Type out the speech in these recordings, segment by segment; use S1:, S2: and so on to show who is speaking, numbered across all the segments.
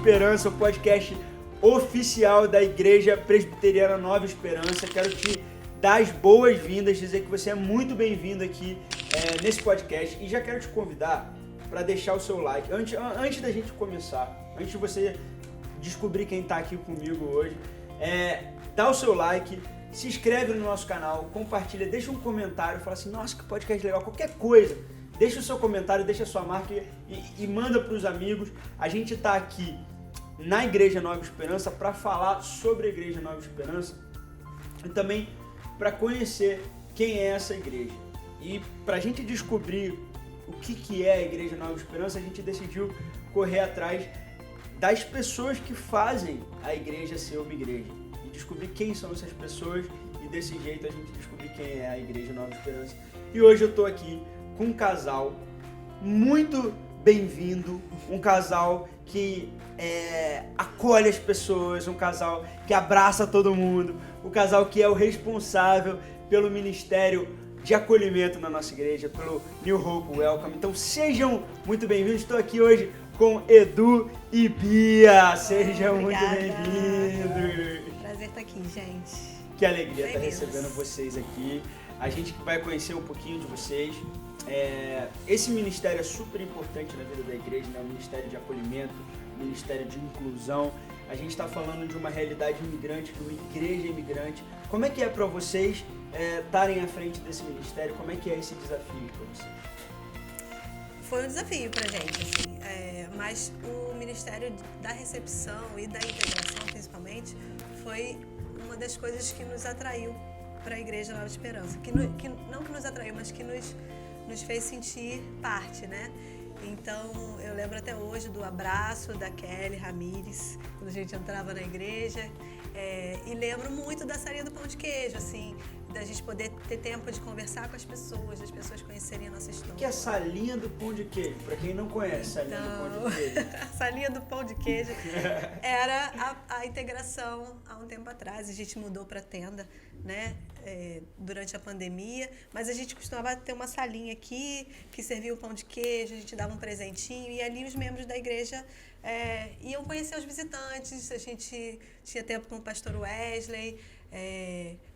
S1: Esperança, o podcast oficial da Igreja Presbiteriana Nova Esperança. Quero te dar as boas-vindas, dizer que você é muito bem-vindo aqui nesse podcast e já quero te convidar para deixar o seu like. Antes da gente começar, antes de você descobrir quem está aqui comigo hoje, dá o seu like, se inscreve no nosso canal, compartilha, deixa um comentário, fala assim, nossa, que podcast legal, qualquer coisa. Deixa o seu comentário, deixa a sua marca e manda para os amigos. A gente está aqui na Igreja Nova Esperança para falar sobre a Igreja Nova Esperança e também para conhecer quem é essa igreja. E para a gente descobrir o que é a Igreja Nova Esperança, a gente decidiu correr atrás das pessoas que fazem a igreja ser uma igreja. E descobrir quem são essas pessoas e desse jeito a gente descobrir quem é a Igreja Nova Esperança. E hoje eu estou aqui com um casal muito bem-vindo, um casal que acolhe as pessoas, um casal que abraça todo mundo, um casal que é o responsável pelo ministério de acolhimento na nossa igreja, pelo New Hope Welcome. Então sejam muito bem-vindos, estou aqui hoje com Edu e Bia, sejam muito bem-vindos.
S2: Prazer estar aqui, gente.
S1: Que alegria estar recebendo vocês aqui. A gente vai conhecer um pouquinho de vocês. Esse ministério é super importante na vida da igreja, né? O ministério de acolhimento, o ministério de inclusão. A gente está falando de uma realidade imigrante, de uma igreja imigrante. Como é que é para vocês estarem à frente desse ministério? Como é que é esse desafio para vocês?
S2: Foi um desafio para a gente, assim, mas o ministério da recepção e da integração, principalmente, foi uma das coisas que nos atraiu para a Igreja Nova Esperança. Não que nos atraiu, mas que nos fez sentir parte, né? Então, eu lembro até hoje do abraço da Kelly Ramírez, quando a gente entrava na igreja, e lembro muito da salinha do pão de queijo, assim, da gente poder ter tempo de conversar com as pessoas, das pessoas conhecerem a nossa história.
S1: O que é a salinha do pão de queijo? Para quem não conhece a salinha do pão de queijo.
S2: A salinha do pão de queijo era a integração há um tempo atrás. A gente mudou para tenda, né? Durante a pandemia, mas a gente costumava ter uma salinha aqui que servia o pão de queijo, a gente dava um presentinho e ali os membros da igreja iam conhecer os visitantes. A gente tinha tempo com o pastor Wesley,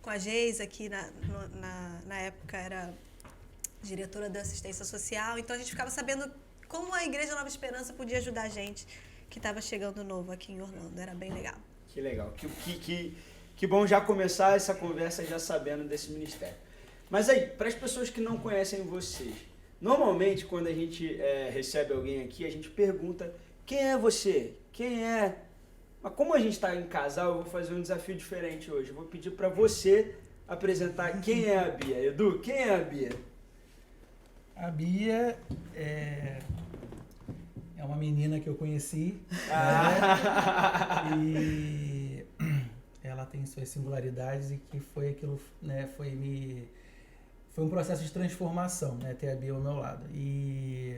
S2: com a Geisa, que na época era diretora da assistência social, então a gente ficava sabendo como a Igreja Nova Esperança podia ajudar a gente que estava chegando novo aqui em Orlando. Era bem legal.
S1: Que legal. Que bom já começar essa conversa já sabendo desse ministério. Mas aí, para as pessoas que não conhecem vocês, normalmente quando a gente recebe alguém aqui, a gente pergunta quem é você? Quem é? Mas como a gente está em casal, eu vou fazer um desafio diferente hoje. Eu vou pedir para você apresentar quem é a Bia. Edu, quem é a Bia?
S3: A Bia é uma menina que eu conheci, e ela tem suas singularidades e que foi aquilo, né, foi um processo de transformação, né, ter a Bia ao meu lado. E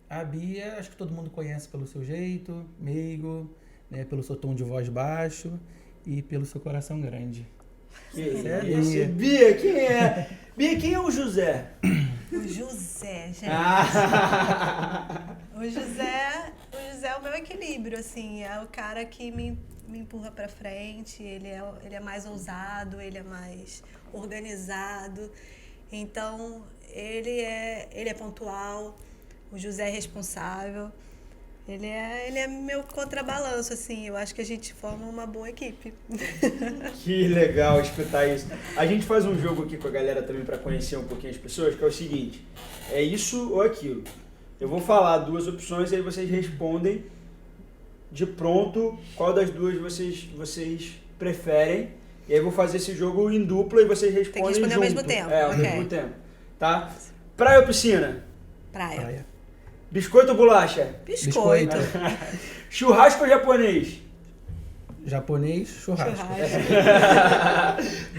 S3: a Bia, acho que todo mundo conhece pelo seu jeito, meigo, né, pelo seu tom de voz baixo e pelo seu coração grande.
S1: Bia, quem é? Bia, quem é o José?
S2: O José, gente. O José é o meu equilíbrio, assim, é o cara que me empurra pra frente, ele é mais ousado, ele é mais organizado, então ele é pontual, o José é responsável, ele é meu contrabalanço, assim, eu acho que a gente forma uma boa equipe.
S1: Que legal escutar isso. A gente faz um jogo aqui com a galera também para conhecer um pouquinho as pessoas, que é o seguinte, é isso ou aquilo. Eu vou falar duas opções e aí vocês respondem de pronto qual das duas vocês preferem. E aí eu vou fazer esse jogo em dupla e vocês respondem junto.
S2: Tem que responder ao mesmo tempo.
S1: Ao mesmo tempo, tá? Praia ou piscina?
S2: Praia.
S1: Biscoito ou bolacha?
S2: Biscoito.
S1: Churrasco ou japonês?
S3: Japonês, churrasco.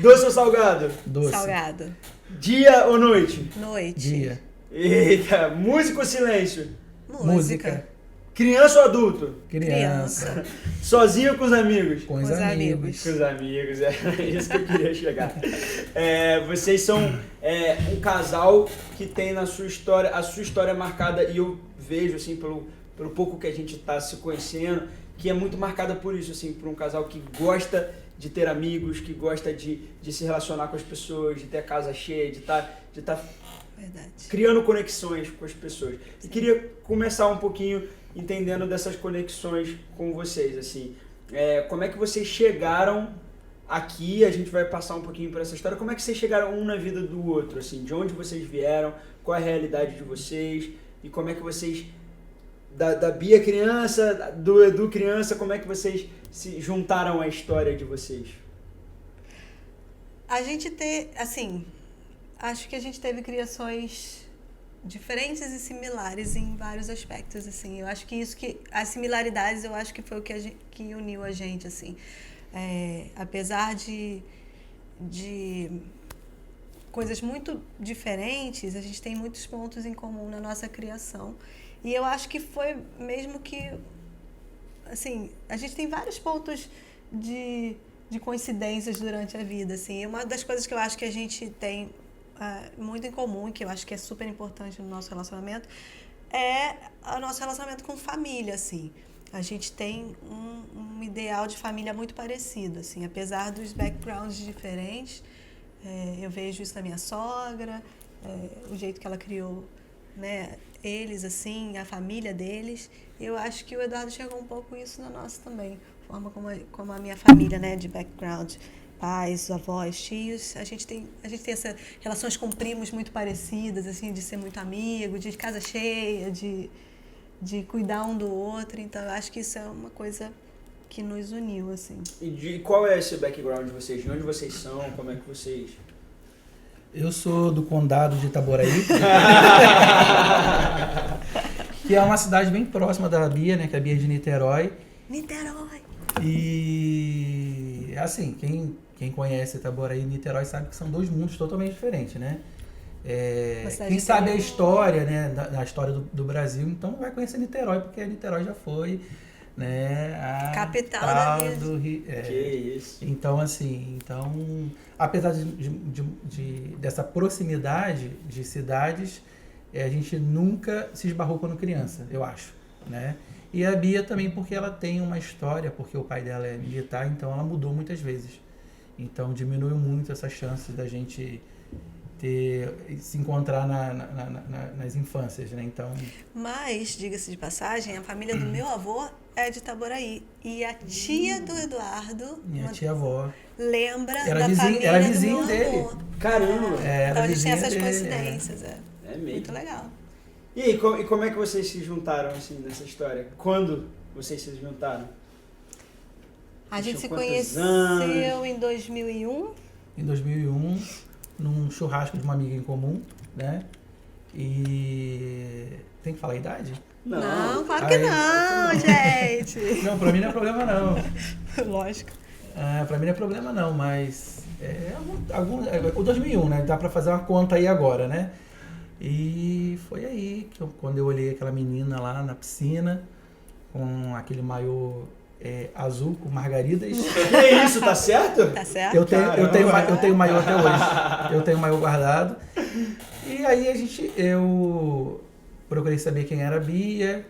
S1: Doce ou salgado?
S3: Doce.
S2: Salgado.
S1: Dia ou noite?
S2: Noite.
S3: Dia.
S1: Eita, música ou silêncio?
S2: Música.
S1: Criança ou adulto?
S3: Criança.
S1: Sozinho ou com os amigos?
S3: Com os amigos.
S1: Com os amigos, é isso que eu queria chegar. Vocês são um casal que tem na sua história, a sua história marcada, e eu vejo assim pelo pouco que a gente está se conhecendo, que é muito marcada por isso, assim, por um casal que gosta de ter amigos, que gosta de se relacionar com as pessoas, de ter a casa cheia, de tá
S2: Verdade.
S1: criando conexões com as pessoas.
S2: Sim.
S1: E queria começar um pouquinho entendendo dessas conexões com vocês, assim. Como é que vocês chegaram aqui? A gente vai passar um pouquinho por essa história. Como é que vocês chegaram um na vida do outro, assim? De onde vocês vieram? Qual é a realidade de vocês? E como é que vocês, da Bia criança, do Edu criança, como é que vocês se juntaram à história de vocês?
S2: A gente acho que a gente teve criações diferentes e similares em vários aspectos, assim. Eu acho que as similaridades, eu acho que foi o que uniu a gente, assim. Apesar de coisas muito diferentes, a gente tem muitos pontos em comum na nossa criação. E eu acho que foi mesmo que, assim, a gente tem vários pontos de coincidências durante a vida, assim. E uma das coisas que eu acho que a gente tem muito em comum, que eu acho que é super importante no nosso relacionamento, é o nosso relacionamento com família, assim. A gente tem um ideal de família muito parecido, assim. Apesar dos backgrounds diferentes, eu vejo isso na minha sogra, o jeito que ela criou, né, eles, assim, a família deles. Eu acho que o Eduardo chegou um pouco isso na nossa também. A forma como a minha família, né, de background, pais, avós, tios, a gente tem essas relações com primos muito parecidas, assim, de ser muito amigo, de casa cheia, de cuidar um do outro. Então, eu acho que isso é uma coisa que nos uniu, assim.
S1: E qual é esse background de vocês? De onde vocês são? Como é que vocês...
S3: Eu sou do condado de Itaboraí, que é uma cidade bem próxima da Bia, né? Que a Bia é de Niterói.
S2: Niterói!
S3: E, assim, quem conhece Itaboraí e Niterói sabe que são dois mundos totalmente diferentes, né? Quem sabe a história, né, da história do Brasil, então vai conhecer Niterói, porque Niterói já foi, né, a
S2: capital da
S3: do Rio.
S1: Que isso.
S3: Então, assim, apesar dessa proximidade de cidades, a gente nunca se esbarrou quando criança, eu acho, né? E a Bia também porque ela tem uma história, porque o pai dela é militar, então ela mudou muitas vezes. Então diminuiu muito essas chances da gente se encontrar nas infâncias, né? Então...
S2: Mas, diga-se de passagem, a família do meu avô é de Itaboraí. E a tia do Eduardo...
S3: Minha tia-avó.
S2: Lembra
S3: Era
S2: da família
S3: era
S2: do
S3: vizinho
S2: meu
S3: dele.
S2: avô.
S1: Caramba!
S2: Então a gente tem essas
S3: dele,
S2: coincidências.
S1: É mesmo.
S2: Muito legal.
S1: E aí, como é que vocês se juntaram, assim, nessa história? Quando vocês se juntaram?
S2: A gente se
S1: quantos
S2: conheceu
S1: anos?
S2: em 2001.
S3: Em 2001, num churrasco de uma amiga em comum, né? E... Tem que falar a idade?
S2: Não, claro que não, gente.
S3: Não, pra mim não é problema não.
S2: Lógico.
S3: Pra mim não é problema não, mas... o 2001, né? Dá pra fazer uma conta aí agora, né? E foi aí que quando eu olhei aquela menina lá na piscina, com aquele maiô azul com margaridas.
S1: Que isso, tá certo?
S2: Tá certo?
S3: Eu tenho maiô até hoje. Eu tenho maiô guardado. E aí eu procurei saber quem era a Bia,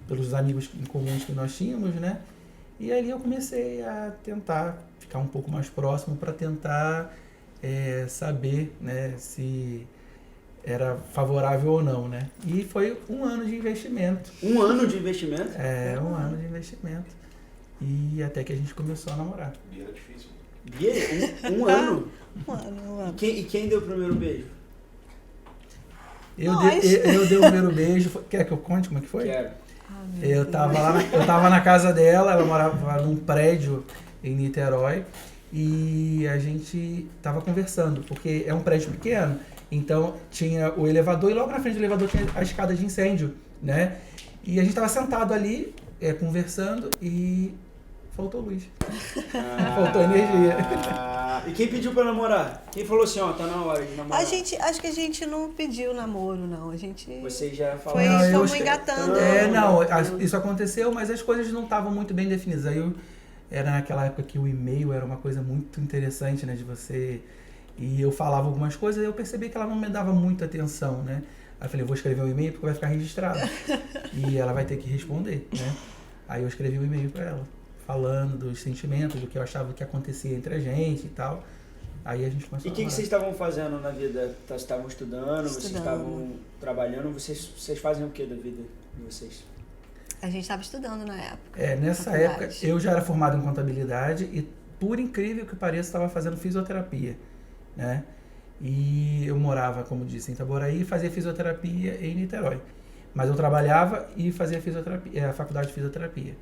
S3: pelos amigos em comuns que nós tínhamos, né? E ali eu comecei a tentar ficar um pouco mais próximo para tentar saber, né, se era favorável ou não, né? E foi 1 ano de investimento.
S1: 1 ano de investimento?
S3: 1 ano de investimento. E até que a gente começou a namorar.
S4: Bia era difícil.
S1: Bia, 1 ano?
S2: 1 ano.
S1: E quem deu o primeiro beijo?
S3: Eu dei o primeiro beijo. Quer que eu conte como é que foi?
S1: Quero.
S3: Eu tava na casa dela, ela morava num prédio em Niterói. E a gente tava conversando, porque é um prédio pequeno. Então tinha o elevador e logo na frente do elevador tinha a escada de incêndio, né? E a gente tava sentado ali, conversando e faltou luz. Faltou energia.
S1: E quem pediu pra namorar? Quem falou assim, ó, tá na hora de namorar?
S2: Acho que a gente não pediu namoro, não. A gente...
S1: Vocês já falaram.
S2: Fomos engatando.
S3: Isso aconteceu, mas as coisas não estavam muito bem definidas. Aí era naquela época que o e-mail era uma coisa muito interessante, né, de você... E eu falava algumas coisas e eu percebi que ela não me dava muita atenção, né? Aí eu falei, vou escrever um e-mail porque vai ficar registrado. E ela vai ter que responder, né? Aí eu escrevi um e-mail para ela, falando dos sentimentos, do que eu achava que acontecia entre a gente e tal. Aí a gente começou
S1: E o que vocês estavam fazendo na vida? Vocês estavam estudando, vocês estavam trabalhando? Vocês fazem o que da vida de vocês?
S2: A gente estava estudando na época.
S3: Nessa época, eu já era formado em contabilidade e, por incrível que pareça, estava fazendo fisioterapia, né? E eu morava, como disse, em Itaboraí e fazia fisioterapia em Niterói. Mas eu trabalhava e fazia fisioterapia, a faculdade de fisioterapia.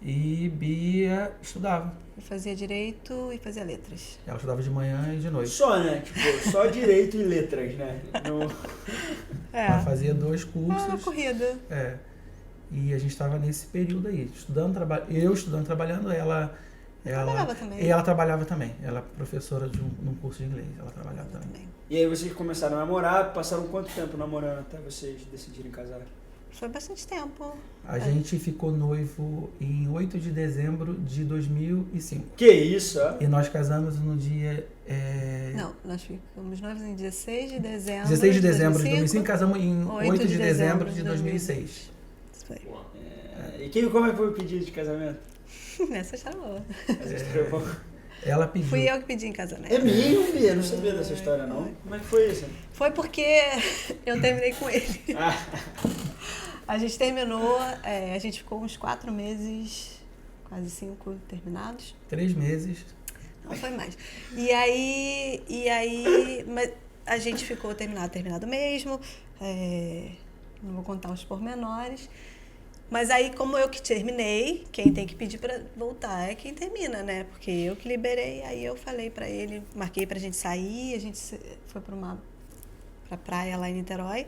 S3: E Bia estudava.
S2: Eu fazia direito e fazia letras.
S3: Ela estudava de manhã e de noite.
S1: Só, né? Tipo, só direito e letras, né?
S3: Ela fazia 2 cursos.
S2: Corrida.
S3: E a gente estava nesse período aí, eu estudando, trabalhando, ela
S2: trabalhava também.
S3: E ela trabalhava também. Ela é professora de um curso de inglês, ela trabalhava também.
S1: E aí vocês começaram a namorar, passaram quanto tempo namorando até vocês decidirem casar?
S2: Foi bastante tempo.
S3: A gente ficou noivo em 8 de dezembro de 2005.
S1: Que isso, ó?
S3: E nós casamos no dia...
S2: Não, nós ficamos noivos em 16 de dezembro
S3: 16 de dezembro de 2005, casamos em 8 de dezembro de 2006.
S2: Isso foi.
S1: E como é que foi o pedido de casamento?
S2: Essa história é boa.
S1: Essa história é boa.
S3: Ela pediu.
S2: Fui eu que pedi em casamento.
S1: É mesmo, Bia? Não sabia dessa história, não. Como é que foi isso?
S2: Foi porque eu terminei com ele. A gente terminou, a gente ficou uns 4 meses, quase 5 terminados.
S3: 3 meses.
S2: Não, foi mais. E aí mas a gente ficou terminado mesmo. Não vou contar os pormenores. Mas aí, como eu que terminei, quem tem que pedir pra voltar é quem termina, né? Porque eu que liberei, aí eu falei pra ele, marquei pra gente sair, a gente foi pra praia lá em Niterói.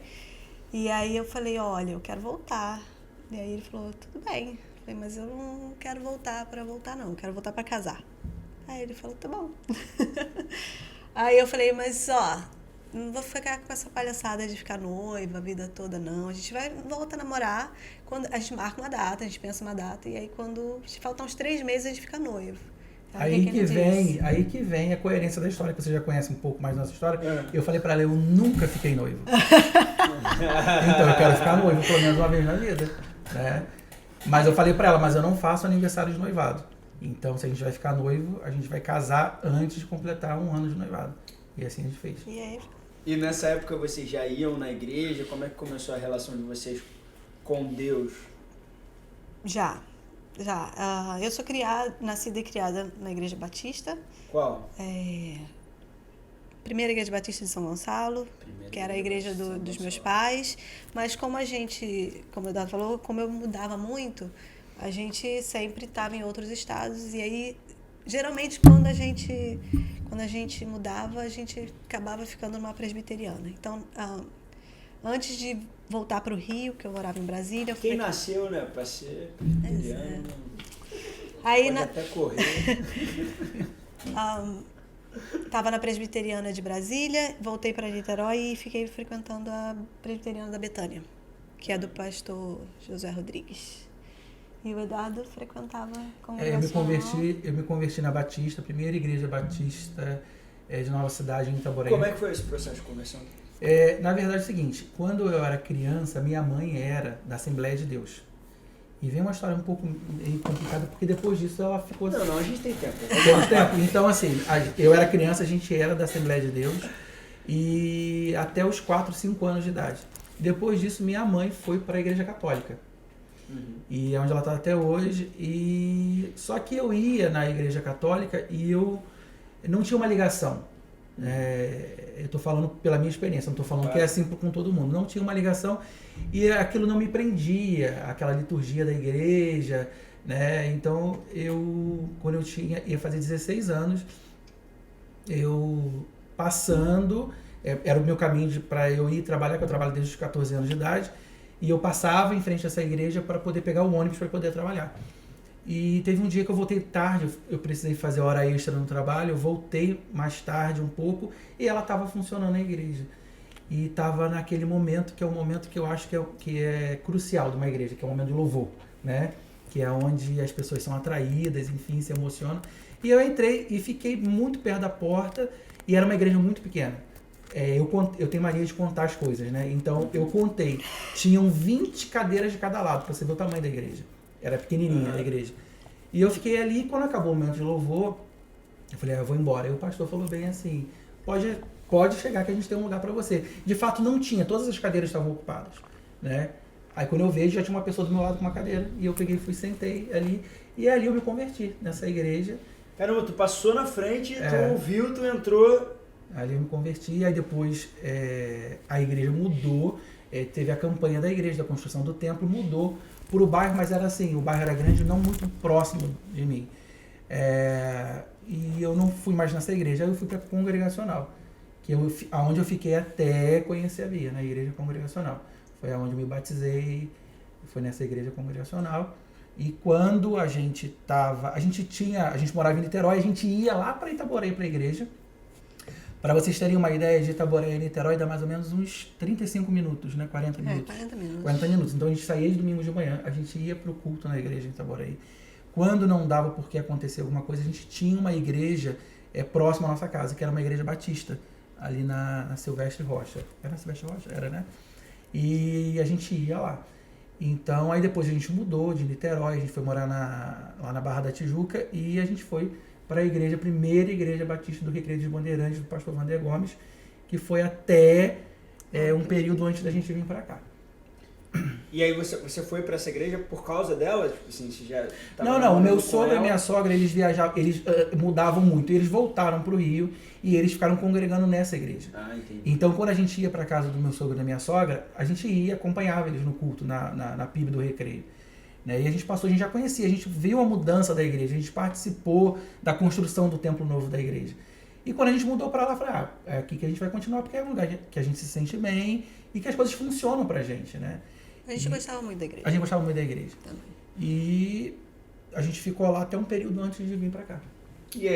S2: E aí eu falei, olha, eu quero voltar. E aí ele falou, tudo bem. Eu falei, mas eu não quero voltar pra voltar, não. Eu quero voltar pra casar. Aí ele falou, tá bom. Aí eu falei, mas ó, não vou ficar com essa palhaçada de ficar noiva a vida toda, não. A gente volta a namorar, quando a gente marca uma data, a gente pensa uma data, e aí quando faltar uns 3 meses a gente fica noivo. Então,
S3: aí que vem a coerência da história, que você já conhece um pouco mais da nossa história. Eu falei pra ela, eu nunca fiquei noivo. Então eu quero ficar noivo pelo menos uma vez na vida, né? Mas eu falei pra ela, mas eu não faço aniversário de noivado. Então se a gente vai ficar noivo, a gente vai casar antes de completar 1 ano de noivado. E assim a gente fez.
S1: E nessa época vocês já iam na igreja? Como é que começou a relação de vocês com Deus?
S2: Já. Eu sou nascida e criada na Igreja Batista.
S1: Qual?
S2: Primeira Igreja Batista de São Gonçalo, que era a igreja dos meus pais. Mas como o Eduardo falou, como eu mudava muito, a gente sempre estava em outros estados. E aí, geralmente, quando a gente mudava, a gente acabava ficando numa presbiteriana. Então, antes de voltar para o Rio, que eu morava em Brasília...
S1: Quem nasceu, né, para ser presbiteriano,
S2: pode
S1: até correr.
S2: Estava na presbiteriana de Brasília, voltei para Niterói e fiquei frequentando a presbiteriana da Betânia, que é do pastor Josué Rodrigues. E o Eduardo frequentava congregacional.
S3: Eu me converti na Batista, a primeira igreja batista de Nova Cidade, em Itaboraí.
S1: Como é que foi esse processo de conversão?
S3: Na verdade é o seguinte, quando eu era criança, minha mãe era da Assembleia de Deus. E vem uma história um pouco complicada, porque depois disso ela ficou...
S1: Não, a gente tem tempo.
S3: Temos tempo. Então, assim, eu era criança, a gente era da Assembleia de Deus, e até os 4, 5 anos de idade. Depois disso, minha mãe foi para a Igreja Católica. E é onde ela está até hoje. Só que eu ia na Igreja Católica e eu não tinha uma ligação. Eu estou falando pela minha experiência, não estou falando que é assim com todo mundo. Não tinha uma ligação e aquilo não me prendia, aquela liturgia da igreja, né? Então, quando eu ia fazer 16 anos, eu passando, era o meu caminho para eu ir trabalhar, que eu trabalho desde os 14 anos de idade, e eu passava em frente a essa igreja para poder pegar o ônibus para poder trabalhar. E teve um dia que eu voltei tarde, eu precisei fazer hora extra no trabalho, eu voltei mais tarde um pouco e ela estava funcionando na igreja. E estava naquele momento, que é o momento que eu acho que é crucial de uma igreja, que é o momento de louvor, né? Que é onde as pessoas são atraídas, enfim, se emocionam. E eu entrei e fiquei muito perto da porta, e era uma igreja muito pequena. eu tenho mania de contar as coisas, né? Então eu contei. Tinham 20 cadeiras de cada lado, pra você ver o tamanho da igreja. Era pequenininha a igreja. E eu fiquei ali, quando acabou o momento de louvor, eu falei, eu vou embora. E o pastor falou bem assim, pode chegar que a gente tem um lugar pra você. De fato não tinha, todas as cadeiras estavam ocupadas, né? Aí quando eu vejo, já tinha uma pessoa do meu lado com uma cadeira. E eu peguei, fui, sentei ali. E ali eu me converti nessa igreja.
S1: Caramba, tu passou na frente, tu ouviu, tu entrou.
S3: Ali eu me converti, aí depois a igreja mudou, teve a campanha da igreja, da construção do templo, mudou para o bairro, mas era assim, o bairro era grande, não muito próximo de mim. E eu não fui mais nessa igreja, aí eu fui para a congregacional, aonde eu fiquei até conhecer a Bia, na igreja congregacional. Foi aonde eu me batizei, foi nessa igreja congregacional. E quando a gente morava em Niterói, a gente ia lá para Itaboraí, para a igreja. Para vocês terem uma ideia, de Itaboraí a Niterói dá mais ou menos uns 35 minutos, né? 40 minutos.
S2: 40 minutos.
S3: 40 minutos. Então a gente saía de domingo de manhã, a gente ia para o culto na igreja em Itaboraí. Quando não dava porque acontecia alguma coisa, a gente tinha uma igreja próxima à nossa casa, que era uma igreja batista, ali na Silvestre Rocha. Era na Silvestre Rocha? Era, né? E a gente ia lá. Então, aí depois a gente mudou de Niterói, a gente foi morar lá na Barra da Tijuca e a gente foi para a primeira igreja batista do Recreio dos Bandeirantes, do pastor Wander Gomes, que foi até um período antes da gente vir para cá.
S1: E aí você foi para essa igreja por causa dela? Tipo assim, você já tava
S3: Não, o meu sogro e a minha sogra, eles viajavam, eles mudavam muito, eles voltaram para o Rio e eles ficaram congregando nessa igreja.
S1: Ah, entendi.
S3: Então, quando a gente ia para casa do meu sogro e da minha sogra, a gente ia, acompanhava eles no culto, na PIB do Recreio. Né? E a gente já conhecia, a gente viu a mudança da igreja, a gente participou da construção do templo novo da igreja. E quando a gente mudou para lá, eu falei, é aqui que a gente vai continuar, porque é um lugar que a gente se sente bem e que as coisas funcionam pra gente, né?
S2: A gente gostava muito da igreja.
S3: A gente gostava muito da igreja.
S2: Também.
S3: E a gente ficou lá até um período antes de vir pra cá.
S1: E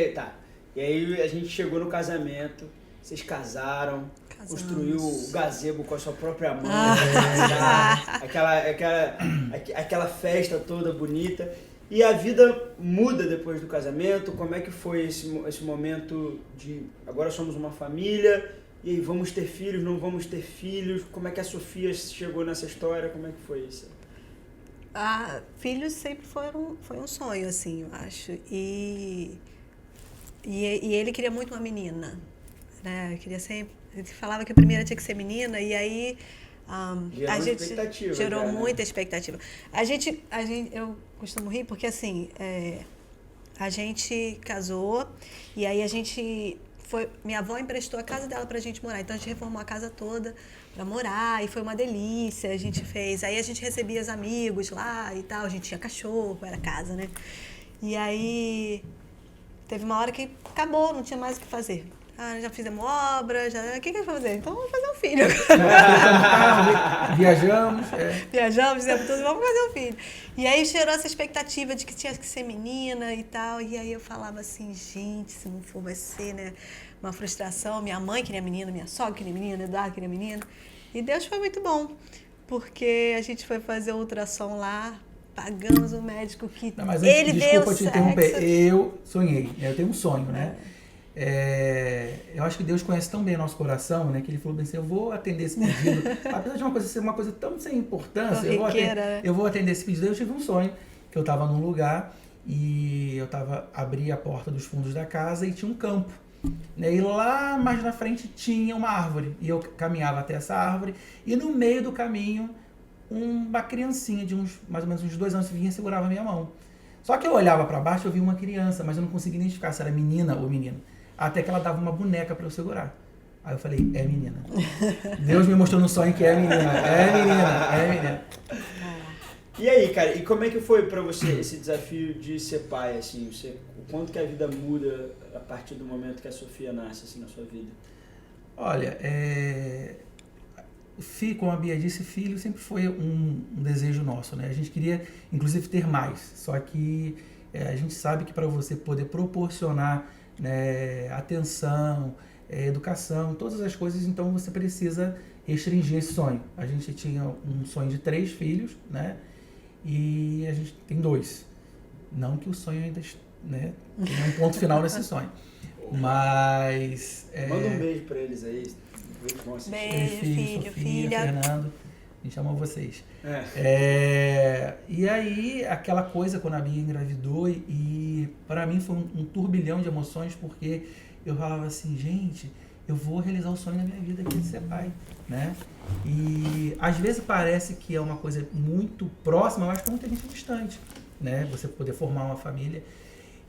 S1: aí a gente chegou no casamento, vocês casaram, construiu o gazebo com a sua própria mão, aquela festa toda bonita. E a vida muda depois do casamento? Como é que foi esse momento de agora somos uma família, e aí vamos ter filhos, não vamos ter filhos? Como é que a Sofia chegou nessa história? Como é que foi isso?
S2: Filhos sempre foi um sonho, assim, eu acho. E ele queria muito uma menina, né? Ele falava que a primeira tinha que ser menina, e aí a gente gerou muita expectativa. Eu costumo rir porque, assim, a gente casou e aí minha avó emprestou a casa dela pra gente morar, então a gente reformou a casa toda pra morar e foi uma delícia, a gente fez. Aí a gente recebia os amigos lá e tal, a gente tinha cachorro, era casa, né? E aí teve uma hora que acabou, não tinha mais o que fazer. Já fizemos obra, o que vai fazer? Então vamos fazer um filho.
S3: Viajamos.
S2: Viajamos, fizemos tudo, vamos fazer um filho. E aí gerou essa expectativa de que tinha que ser menina e tal. E aí eu falava assim, gente, se não for, vai ser, né, uma frustração. Minha mãe queria menina, minha sogra queria menina, Eduardo queria menina. E Deus foi muito bom, porque a gente foi fazer o ultrassom lá, pagamos o médico que
S3: não, mas
S2: ele veio
S3: desculpa te interromper, eu sonhei, eu tenho um sonho, né? Eu acho que Deus conhece tão bem o nosso coração, né? Que Ele falou bem assim, eu vou atender esse pedido. Apesar de uma coisa ser uma coisa tão sem importância, eu vou atender esse pedido. Eu tive um sonho, que eu estava num lugar e abri a porta dos fundos da casa e tinha um campo. Né? E lá mais na frente tinha uma árvore. E eu caminhava até essa árvore e no meio do caminho uma criancinha de mais ou menos uns 2 anos vinha e segurava a minha mão. Só que eu olhava para baixo e eu via uma criança, mas eu não conseguia identificar se era menina ou menino. Até que ela dava uma boneca para eu segurar. Aí eu falei, é menina. Deus me mostrou no sonho que é menina. É menina.
S1: E aí, cara, e como é que foi para você esse desafio de ser pai, assim? O quanto que a vida muda a partir do momento que a Sofia nasce, assim, na sua vida?
S3: Olha, como a Bia disse, filho sempre foi um desejo nosso, né? A gente queria, inclusive, ter mais. Só que a gente sabe que para você poder proporcionar, né, atenção, educação, todas as coisas, então você precisa restringir esse sonho. A gente tinha um sonho de 3 filhos, né? E a gente tem 2. Não que o sonho ainda, né, tenha um ponto final nesse sonho. Mas...
S1: Manda um beijo pra eles aí. Eles vão assistir.
S2: Beijo, filho,
S3: Sofia,
S2: filha.
S3: Fernando, a gente ama vocês. E aí, aquela coisa quando a Bia engravidou, e para mim foi um turbilhão de emoções, porque eu falava assim, gente, eu vou realizar o sonho da minha vida que é de ser pai, né? E às vezes parece que é uma coisa muito próxima, mas que é muita gente distante, né? Você poder formar uma família.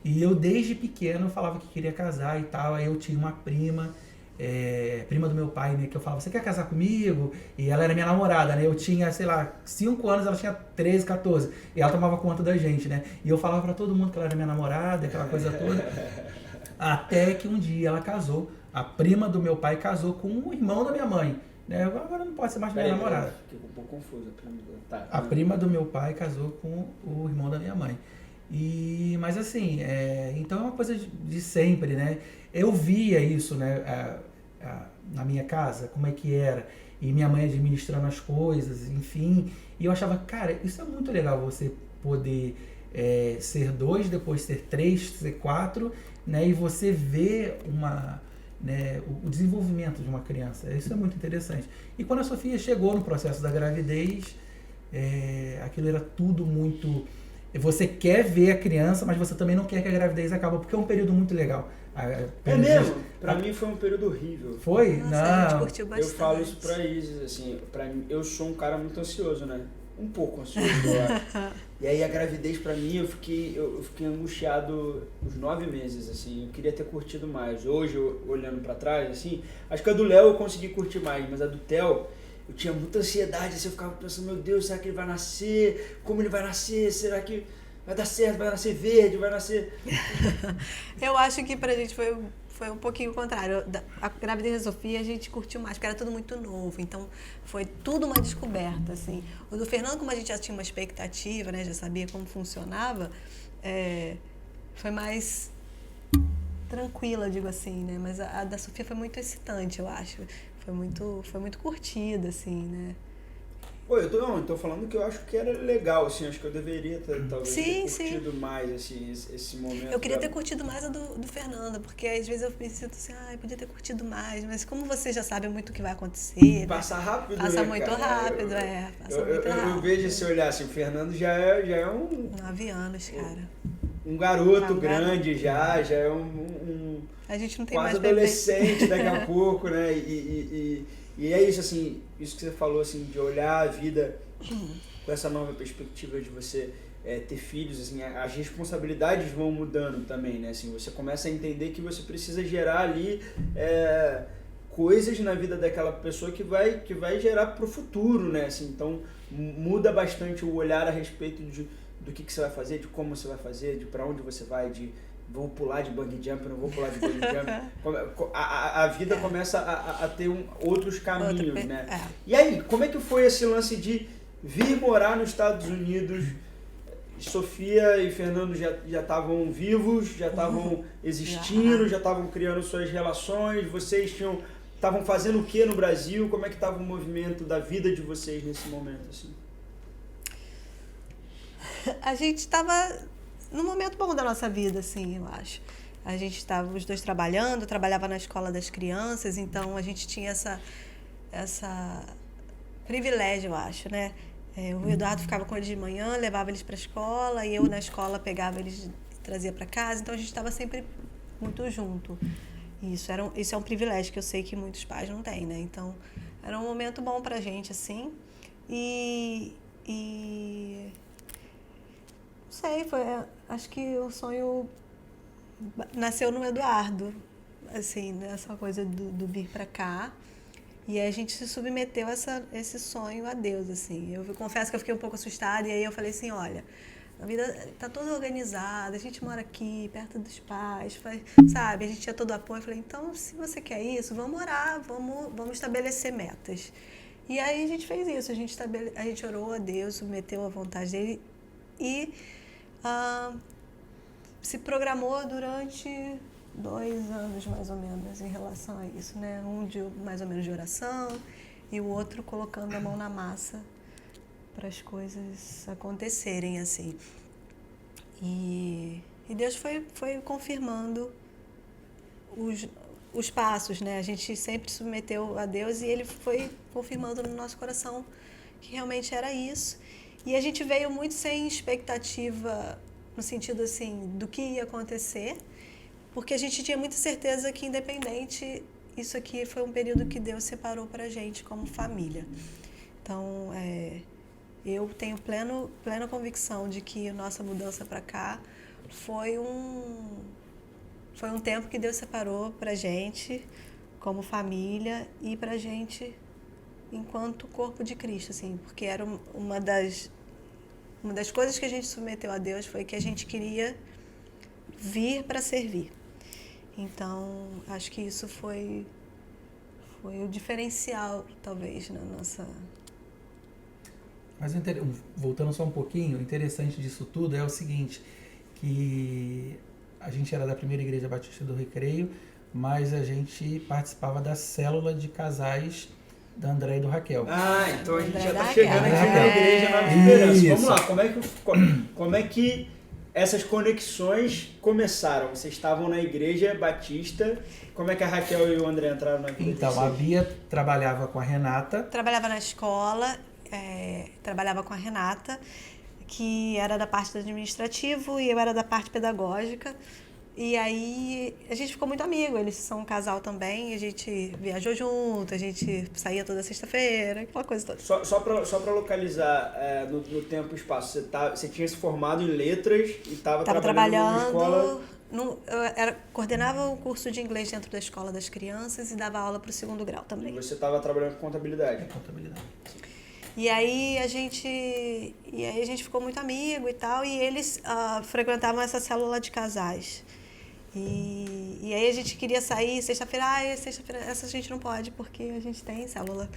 S3: E eu desde pequeno falava que queria casar e tal, aí eu tinha uma prima do meu pai, né, que eu falava, você quer casar comigo? E ela era minha namorada, né, eu tinha, sei lá, 5 anos, ela tinha 13, 14, e ela tomava conta da gente, né, e eu falava pra todo mundo que ela era minha namorada, aquela coisa toda, até que um dia ela casou, a prima do meu pai casou com o irmão da minha mãe, né, agora não pode ser mais minha namorada.
S1: Fiquei um pouco confuso.
S3: A prima do meu pai casou com o irmão da minha mãe. Mas assim, então é uma coisa de sempre, né? Eu via isso, né, na minha casa, como é que era, e minha mãe administrando as coisas, enfim, e eu achava, cara, isso é muito legal, você poder ser 2, depois ser 3, ser 4, né, e você ver o desenvolvimento de uma criança, isso é muito interessante. E quando a Sofia chegou no processo da gravidez, aquilo era tudo muito... Você quer ver a criança, mas você também não quer que a gravidez acabe, porque é um período muito legal.
S1: É mesmo? Pra mim foi um período horrível.
S3: Foi?
S2: Nossa, a gente
S3: Não.
S2: curtiu bastante.
S1: Eu falo isso pra Isis, assim, pra mim, eu sou um cara muito ansioso, né? Um pouco ansioso, eu acho. E aí a gravidez pra mim, eu fiquei angustiado os 9 meses, assim, eu queria ter curtido mais. Hoje, olhando pra trás, assim, acho que a do Léo eu consegui curtir mais, mas a do Theo, eu tinha muita ansiedade, assim, eu ficava pensando, meu Deus, será que ele vai nascer? Como ele vai nascer? Será que vai dar certo? Vai nascer verde? Vai nascer...
S2: Eu acho que pra gente foi um pouquinho o contrário. A gravidez da Sofia a gente curtiu mais, porque era tudo muito novo. Então, foi tudo uma descoberta, assim. O do Fernando, como a gente já tinha uma expectativa, né? Já sabia como funcionava, foi mais tranquila, digo assim, né? Mas a da Sofia foi muito excitante, eu acho. Foi muito curtida, assim, né?
S1: Pô, eu tô falando que eu acho que era legal, assim, acho que eu deveria talvez ter curtido
S2: sim.
S1: mais, assim, esse momento.
S2: Eu queria ter curtido mais a do Fernando, porque às vezes eu me sinto assim, podia ter curtido mais, mas como você já sabe muito o que vai acontecer...
S1: Passa rápido,
S2: Passa
S1: né,
S2: muito
S1: cara?
S2: rápido, passa muito rápido.
S1: Eu vejo esse olhar, assim, o Fernando já é um...
S2: 9 anos, cara.
S1: Um garoto grande já é um
S2: a gente não tem
S1: quase
S2: mais bebê.
S1: adolescente daqui a pouco, né? E é isso, assim, isso que você falou, assim, de olhar a vida com essa nova perspectiva de você ter filhos, assim, as responsabilidades vão mudando também, né? Assim, você começa a entender que você precisa gerar ali coisas na vida daquela pessoa que vai gerar pro futuro, né? Assim, então, muda bastante o olhar a respeito do que você vai fazer, de como você vai fazer, de para onde você vai, de vou pular de bungee jump, não vou pular de bungee jump. A vida começa a ter outros caminhos, né? E aí, como é que foi esse lance de vir morar nos Estados Unidos? Sofia e Fernando já estavam vivos, já estavam existindo, já estavam criando suas relações, vocês estavam fazendo o que no Brasil? Como é que estava o movimento da vida de vocês nesse momento, assim?
S2: A gente estava num momento bom da nossa vida, assim, eu acho. A gente estava os dois trabalhando, trabalhava na escola das crianças, então a gente tinha essa privilégio, eu acho, né? O Eduardo ficava com eles de manhã, levava eles para a escola, e eu na escola pegava eles e trazia para casa, então a gente estava sempre muito junto. Isso é um privilégio que eu sei que muitos pais não têm, né? Então, era um momento bom pra gente, assim. Não sei, acho que o sonho nasceu no Eduardo, assim, nessa coisa do vir pra cá. E aí a gente se submeteu a esse sonho a Deus, assim. Eu confesso que eu fiquei um pouco assustada, e aí eu falei assim, olha, a vida tá toda organizada, a gente mora aqui, perto dos pais, sabe? A gente tinha todo o apoio. Eu falei, então, se você quer isso, vamos orar, vamos estabelecer metas. E aí a gente fez isso, a gente orou a Deus, submeteu à vontade dele e se programou durante 2 anos, mais ou menos, em relação a isso, né? Mais ou menos de oração e o outro colocando a mão na massa para as coisas acontecerem, assim. E Deus foi confirmando os passos, né? A gente sempre submeteu a Deus e Ele foi confirmando no nosso coração que realmente era isso. E a gente veio muito sem expectativa, no sentido assim, do que ia acontecer, porque a gente tinha muita certeza que, independente, isso aqui foi um período que Deus separou para a gente como família. Então, eu tenho plena convicção de que a nossa mudança para cá foi um tempo que Deus separou para a gente como família e para a gente enquanto corpo de Cristo, assim, porque era uma das coisas que a gente submeteu a Deus foi que a gente queria vir para servir. Então, acho que isso foi o diferencial, talvez, na nossa...
S3: Mas voltando só um pouquinho, o interessante disso tudo é o seguinte, que a gente era da primeira igreja batista do Recreio, mas a gente participava da célula de casais da André e do Raquel.
S1: Então a gente já está
S2: Raquel,
S1: chegando aqui na igreja Nova Esperança. Vamos lá, como é que essas conexões começaram? Vocês estavam na igreja batista, como é que a Raquel e o André entraram na igreja?
S3: Então, a Bia trabalhava com a Renata.
S2: Trabalhava na escola, trabalhava com a Renata, que era da parte do administrativo e eu era da parte pedagógica. E aí a gente ficou muito amigo, eles são um casal também, a gente viajou junto, a gente saía toda sexta-feira, aquela coisa toda.
S1: Só para localizar no tempo e espaço, você tinha se formado em letras e estava trabalhando numa escola...
S2: coordenava o curso de inglês dentro da escola das crianças e dava aula para o 2º grau também.
S1: E você estava trabalhando com contabilidade?
S3: Contabilidade.
S2: E aí a gente ficou muito amigo e tal, e eles frequentavam essa célula de casais. E aí a gente queria sair sexta-feira, sexta-feira essa a gente não pode porque a gente tem célula.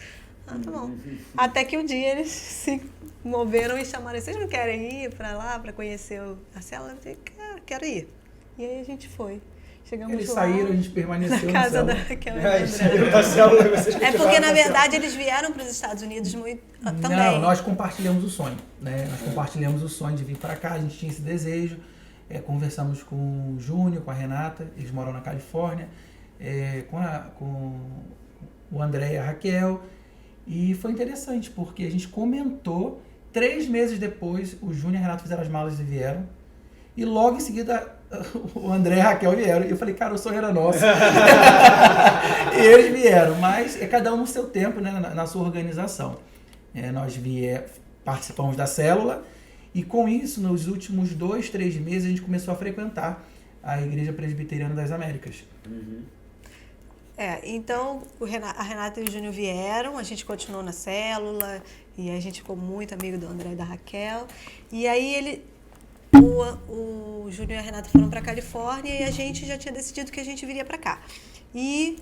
S2: Tá bom. Até que um dia eles se moveram e chamaram, vocês não querem ir para lá para conhecer a célula? Eu falei, quero ir. E aí a gente foi. Chegamos
S3: eles
S2: lá,
S3: saíram, a gente permaneceu na
S2: casa
S3: célula.
S2: da Raquel e André.
S1: Porque
S2: na verdade eles vieram para os Estados Unidos muito também.
S3: Não, nós compartilhamos o sonho, né? Nós compartilhamos o sonho de vir para cá, a gente tinha esse desejo. Conversamos com o Júnior, com a Renata, eles moram na Califórnia, com o André e a Raquel. E foi interessante, porque a gente comentou, 3 meses depois, o Júnior e a Renata fizeram as malas e vieram. E logo em seguida, o André e a Raquel vieram. E eu falei, cara, o sonho era nosso. E eles vieram, mas cada um no seu tempo, né, na sua organização. Nós participamos da célula. E com isso, nos últimos 2, 3 meses, a gente começou a frequentar a Igreja Presbiteriana das Américas.
S1: Uhum.
S2: Então a Renata e o Júnior vieram, a gente continuou na célula, e a gente ficou muito amigo do André e da Raquel. E aí o Júnior e a Renata foram para a Califórnia e a gente já tinha decidido que a gente viria para cá. E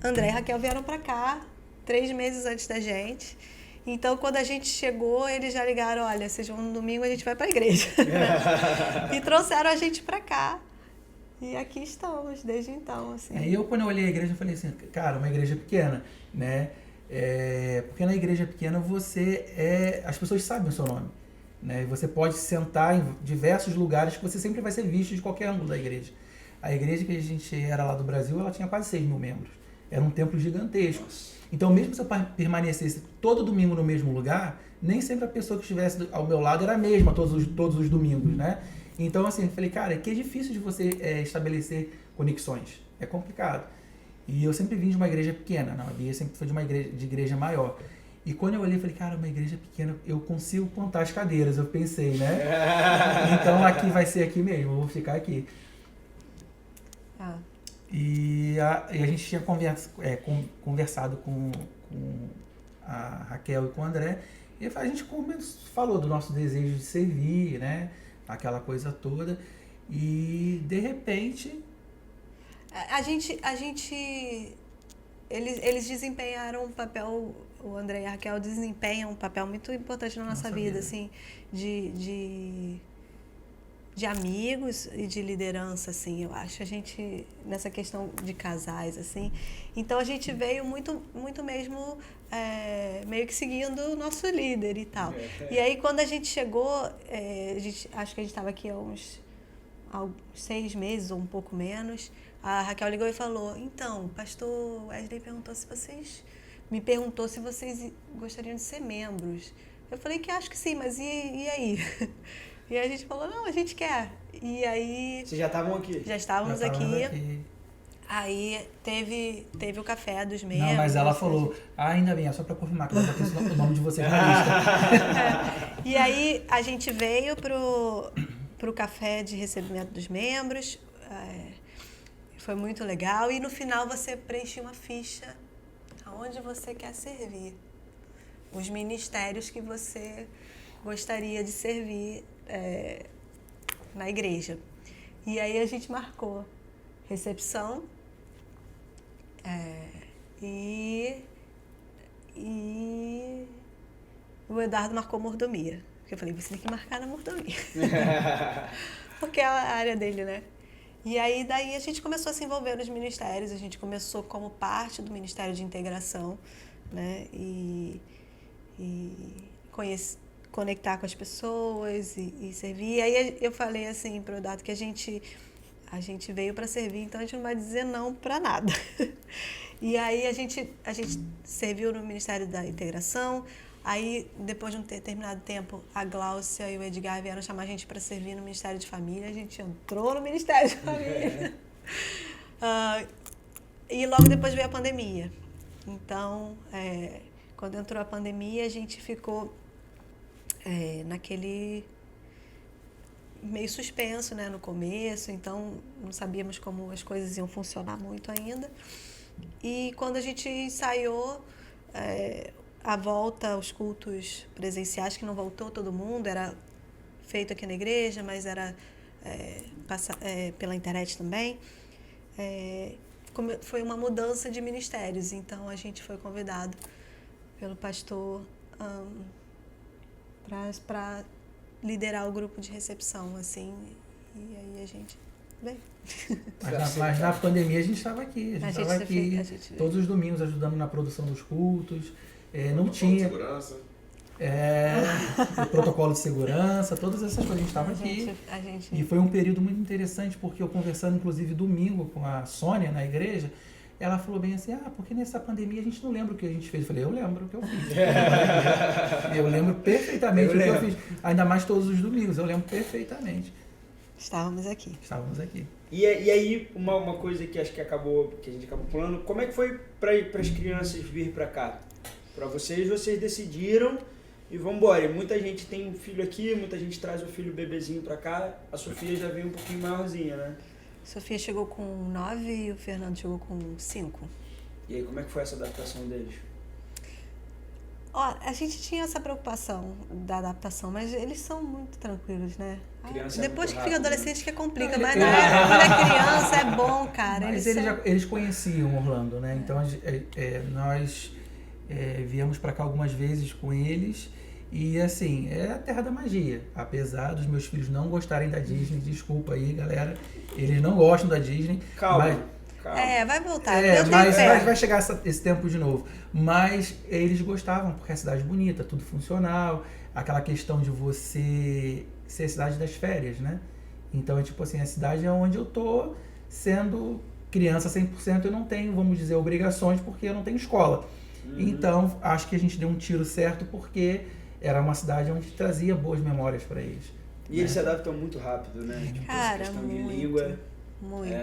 S2: André e Raquel vieram para cá 3 meses antes da gente. Então, quando a gente chegou, eles já ligaram, olha, vocês vão no domingo, a gente vai para a igreja. E trouxeram a gente para cá. E aqui estamos, desde então, assim.
S3: Quando eu olhei a igreja, eu falei assim, cara, uma igreja pequena, né? Porque na igreja pequena as pessoas sabem o seu nome, né? Você pode sentar em diversos lugares que você sempre vai ser visto de qualquer ângulo da igreja. A igreja que a gente era lá do Brasil, ela tinha quase 6 mil membros. Era um templo gigantesco. Então, mesmo se eu permanecesse todo domingo no mesmo lugar, nem sempre a pessoa que estivesse ao meu lado era a mesma todos os domingos, né? Então, assim, eu falei, cara, que é difícil de você estabelecer conexões. É complicado. E eu sempre vim de uma igreja pequena. Não, a Bia sempre foi de igreja maior. E quando eu olhei, eu falei, cara, uma igreja pequena, eu consigo contar as cadeiras. Eu pensei, né? Então, aqui vai ser aqui mesmo, eu vou ficar aqui. E a gente tinha conversado com a Raquel e com o André, e a gente falou do nosso desejo de servir, né? Aquela coisa toda, e de repente...
S2: Eles desempenharam um papel, o André e a Raquel desempenham um papel muito importante na nossa vida, assim, de amigos e de liderança, assim, eu acho, a gente, nessa questão de casais, assim, então a gente veio muito, muito mesmo, meio que seguindo o nosso líder e tal. E aí, quando a gente chegou, acho que a gente estava aqui há uns há 6 meses ou um pouco menos, a Raquel ligou e falou, então, o pastor Wesley me perguntou se vocês gostariam de ser membros. Eu falei que acho que sim, mas e aí? E a gente falou, não, a gente quer. E aí...
S1: Vocês já estavam aqui?
S2: Já estávamos aqui. Aí teve o café dos membros.
S3: Não, mas ela falou, ainda bem, é só para confirmar que eu botei o nome de vocês na lista.
S2: E aí a gente veio pro café de recebimento dos membros. Foi muito legal. E no final você preenche uma ficha aonde você quer servir. Os ministérios que você gostaria de servir na igreja. E aí a gente marcou recepção e o Eduardo marcou mordomia. Porque eu falei, você tem que marcar na mordomia. Porque é a área dele, né? E aí daí a gente começou a se envolver nos ministérios, a gente começou como parte do Ministério de Integração, né? E conectar com as pessoas e servir. E aí eu falei assim pro Eduardo que a gente veio para servir, então a gente não vai dizer não para nada. E aí a gente serviu no Ministério da Integração. Aí, depois de um determinado tempo, a Gláucia e o Edgar vieram chamar a gente para servir no Ministério de Família. A gente entrou no Ministério de Família. E logo depois veio a pandemia. Então, quando entrou a pandemia, a gente ficou naquele meio suspenso, né, no começo. Então, não sabíamos como as coisas iam funcionar muito ainda. E quando a gente ensaiou... a volta aos cultos presenciais, que não voltou todo mundo, era feito aqui na igreja, mas era pela internet também. Foi uma mudança de ministérios, então a gente foi convidado pelo pastor para liderar o grupo de recepção, assim, e aí a gente veio.
S3: Mas na pandemia a gente estava aqui, todos os domingos ajudando na produção dos cultos. Não tinha o protocolo de segurança, todas essas coisas, a gente estava aqui. E foi um período muito interessante, porque eu conversando inclusive domingo com a Sônia na igreja, ela falou bem assim, porque nessa pandemia a gente não lembra o que a gente fez. Eu falei, eu lembro o que eu fiz. Eu lembro perfeitamente o que eu fiz. Ainda mais todos os domingos, eu lembro perfeitamente.
S2: Estávamos aqui.
S1: E aí, uma coisa que acho que a gente acabou pulando, como é que foi para as crianças vir para cá? Para vocês decidiram e vamos embora. E muita gente tem um filho aqui, muita gente traz o filho bebezinho para cá. A Sofia já veio um pouquinho maiorzinha, né?
S2: A Sofia chegou com 9 e o Fernando chegou com 5.
S1: E aí, como é que foi essa adaptação deles?
S2: A gente tinha essa preocupação da adaptação, mas eles são muito tranquilos, né? Depois que fica adolescente que complica, mas quando é criança é bom, cara.
S3: Mas eles conheciam Orlando, né? Então nós viemos para cá algumas vezes com eles e assim, é a terra da magia. Apesar dos meus filhos não gostarem da Disney, desculpa aí, galera, eles não gostam da Disney.
S1: Calma.
S2: Vai voltar.
S3: Mas vai chegar esse tempo de novo. Mas eles gostavam, porque é a cidade bonita, tudo funcional, aquela questão de você ser a cidade das férias, né? Então é tipo assim, a cidade é onde eu tô sendo criança 100%, eu não tenho, vamos dizer, obrigações, porque eu não tenho escola. Então, acho que a gente deu um tiro certo, porque era uma cidade onde trazia boas memórias para eles.
S1: E eles se adaptam muito rápido, né? Tipo,
S2: cara,
S1: essa questão
S2: muito,
S1: de língua.
S2: Muito.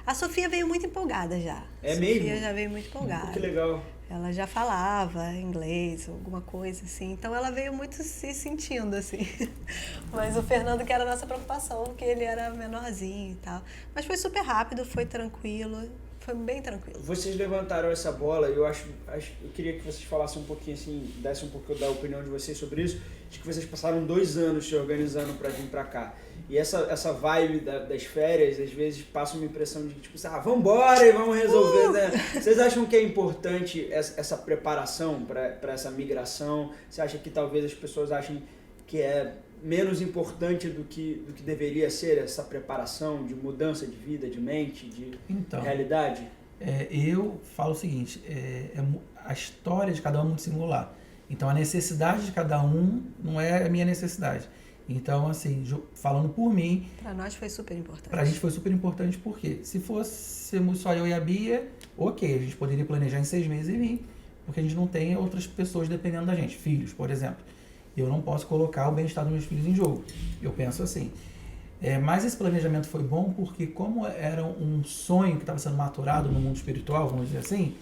S2: A Sofia veio muito empolgada já.
S1: Mesmo?
S2: A Sofia já veio muito empolgada.
S1: Que legal.
S2: Ela já falava inglês, alguma coisa assim. Então ela veio muito se sentindo assim. Mas o Fernando, que era a nossa preocupação, porque ele era menorzinho e tal. Mas foi super rápido, foi tranquilo. Foi bem tranquilo.
S1: Vocês levantaram essa bola e eu queria que vocês falassem um pouquinho assim, dessem um pouco da opinião de vocês sobre isso. Acho que vocês passaram 2 anos se organizando para vir para cá. E essa vibe das férias, às vezes passa uma impressão de tipo, vambora e vamos resolver, né? Vocês acham que é importante essa preparação para essa migração? Você acha que talvez as pessoas achem que é menos importante do que deveria ser essa preparação de mudança de vida, de mente, de realidade?
S3: Eu falo o seguinte, a história de cada um é muito singular. Então a necessidade de cada um não é a minha necessidade. Então, assim, falando por mim...
S2: Para nós foi super importante.
S3: Pra gente foi super importante porque se fôssemos só eu e a Bia, ok, a gente poderia planejar em 6 meses e vir, porque a gente não tem outras pessoas dependendo da gente, filhos, por exemplo. Eu não posso colocar o bem-estar dos meus filhos em jogo. Eu penso assim. Mas esse planejamento foi bom porque como era um sonho que estava sendo maturado no mundo espiritual, vamos dizer assim,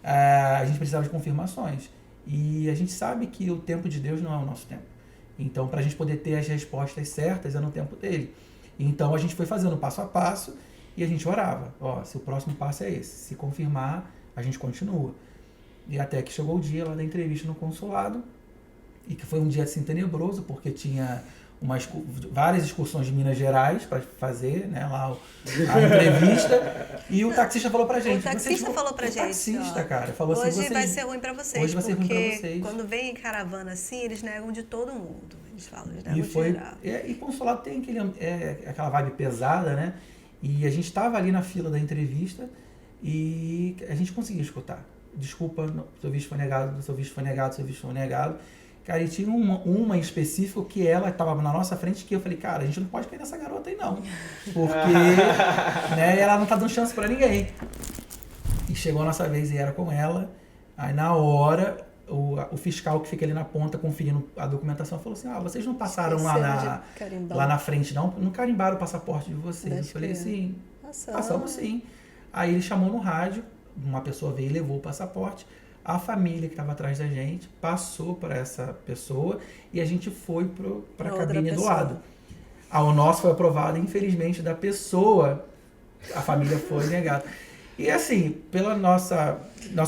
S3: a gente precisava de confirmações. E a gente sabe que o tempo de Deus não é o nosso tempo. Então, para a gente poder ter as respostas certas, é no tempo dele. Então, a gente foi fazendo passo a passo e a gente orava. Se o próximo passo é esse. Se confirmar, a gente continua. E até que chegou o dia lá da entrevista no consulado, e que foi um dia assim tenebroso, porque tinha várias excursões de Minas Gerais para fazer, né, lá a entrevista. E o taxista falou pra gente.
S2: O taxista falou pra gente.
S3: O taxista, cara, falou
S2: hoje
S3: assim:
S2: hoje vai ser ruim pra vocês.
S3: Hoje vai ser ruim pra vocês.
S2: Porque quando vem em caravana assim, eles negam de todo mundo. Eles falam, eles negam de geral.
S3: E consulado tem aquela vibe pesada, né? E a gente tava ali na fila da entrevista e a gente conseguia escutar. Desculpa, seu visto foi negado, seu visto foi negado, seu visto foi negado. Cara, e tinha uma em específico que ela estava na nossa frente, que eu falei, cara, a gente não pode cair nessa garota aí não, porque né, ela não tá dando chance pra ninguém. E chegou a nossa vez e era com ela, aí na hora, o fiscal que fica ali na ponta conferindo a documentação falou assim, vocês não passaram lá na frente não carimbaram o passaporte de vocês. Eu falei assim, passamos sim. Aí ele chamou no rádio, uma pessoa veio e levou o passaporte. A família que estava atrás da gente passou para essa pessoa e a gente foi para a cabine do lado. O nosso foi aprovado, infelizmente, da pessoa, a família foi negada. E assim, pela nossa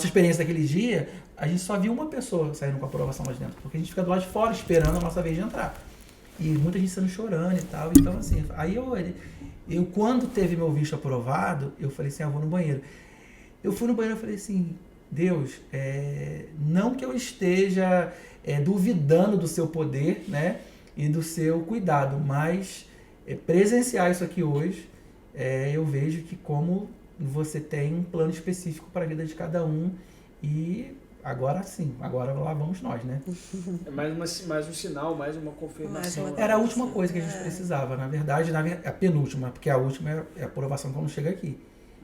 S3: experiência daquele dia, a gente só viu uma pessoa saindo com a aprovação lá de dentro, porque a gente fica do lado de fora esperando a nossa vez de entrar. E muita gente saindo chorando e tal. Então, assim, aí eu quando teve meu visto aprovado, eu falei assim, eu vou no banheiro. Eu fui no banheiro e falei assim, Deus, não que eu esteja duvidando do seu poder, né, e do seu cuidado, mas presenciar isso aqui hoje, eu vejo que como você tem um plano específico para a vida de cada um e agora sim, agora lá vamos nós, né?
S1: É mais um sinal, mais uma confirmação.
S3: Era a última coisa que a gente precisava, na verdade, a penúltima, porque a última é a aprovação quando chega aqui,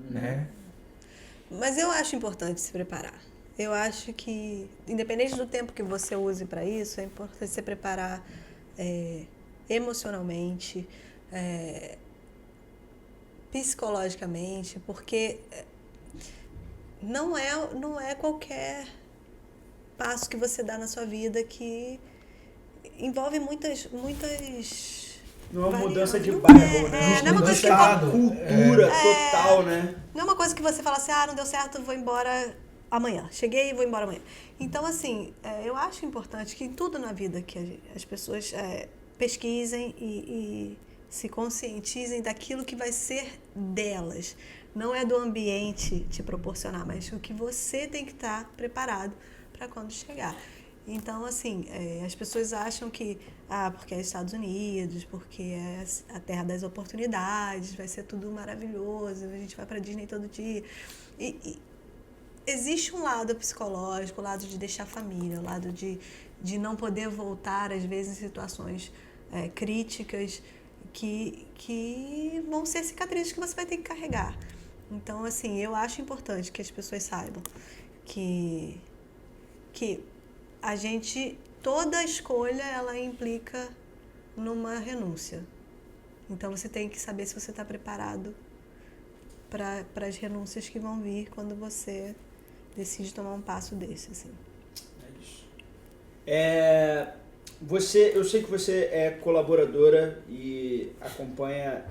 S3: né?
S2: Mas eu acho importante se preparar. Eu acho que, independente do tempo que você use para isso, é importante se preparar emocionalmente, psicologicamente, porque não é qualquer passo que você dá na sua vida que envolve muitas
S1: não é uma mudança de bairro, né?
S2: Não é uma coisa que
S1: cultura total, né?
S2: Não é uma coisa que você fala assim, não deu certo, vou embora amanhã. Cheguei e vou embora amanhã. Então, assim, eu acho importante que em tudo na vida que as pessoas pesquisem e se conscientizem daquilo que vai ser delas. Não é do ambiente te proporcionar, mas o que você tem que estar preparado para quando chegar. Então, assim, as pessoas acham que, porque é Estados Unidos, porque é a terra das oportunidades, vai ser tudo maravilhoso, a gente vai para Disney todo dia. E existe um lado psicológico, o lado de deixar a família, o lado de não poder voltar, às vezes, em situações críticas que vão ser cicatrizes que você vai ter que carregar. Então, assim, eu acho importante que as pessoas saibam que toda escolha, ela implica numa renúncia. Então, você tem que saber se você está preparado para as renúncias que vão vir quando você decide tomar um passo desse, assim.
S1: É isso. Eu sei que você é colaboradora e acompanha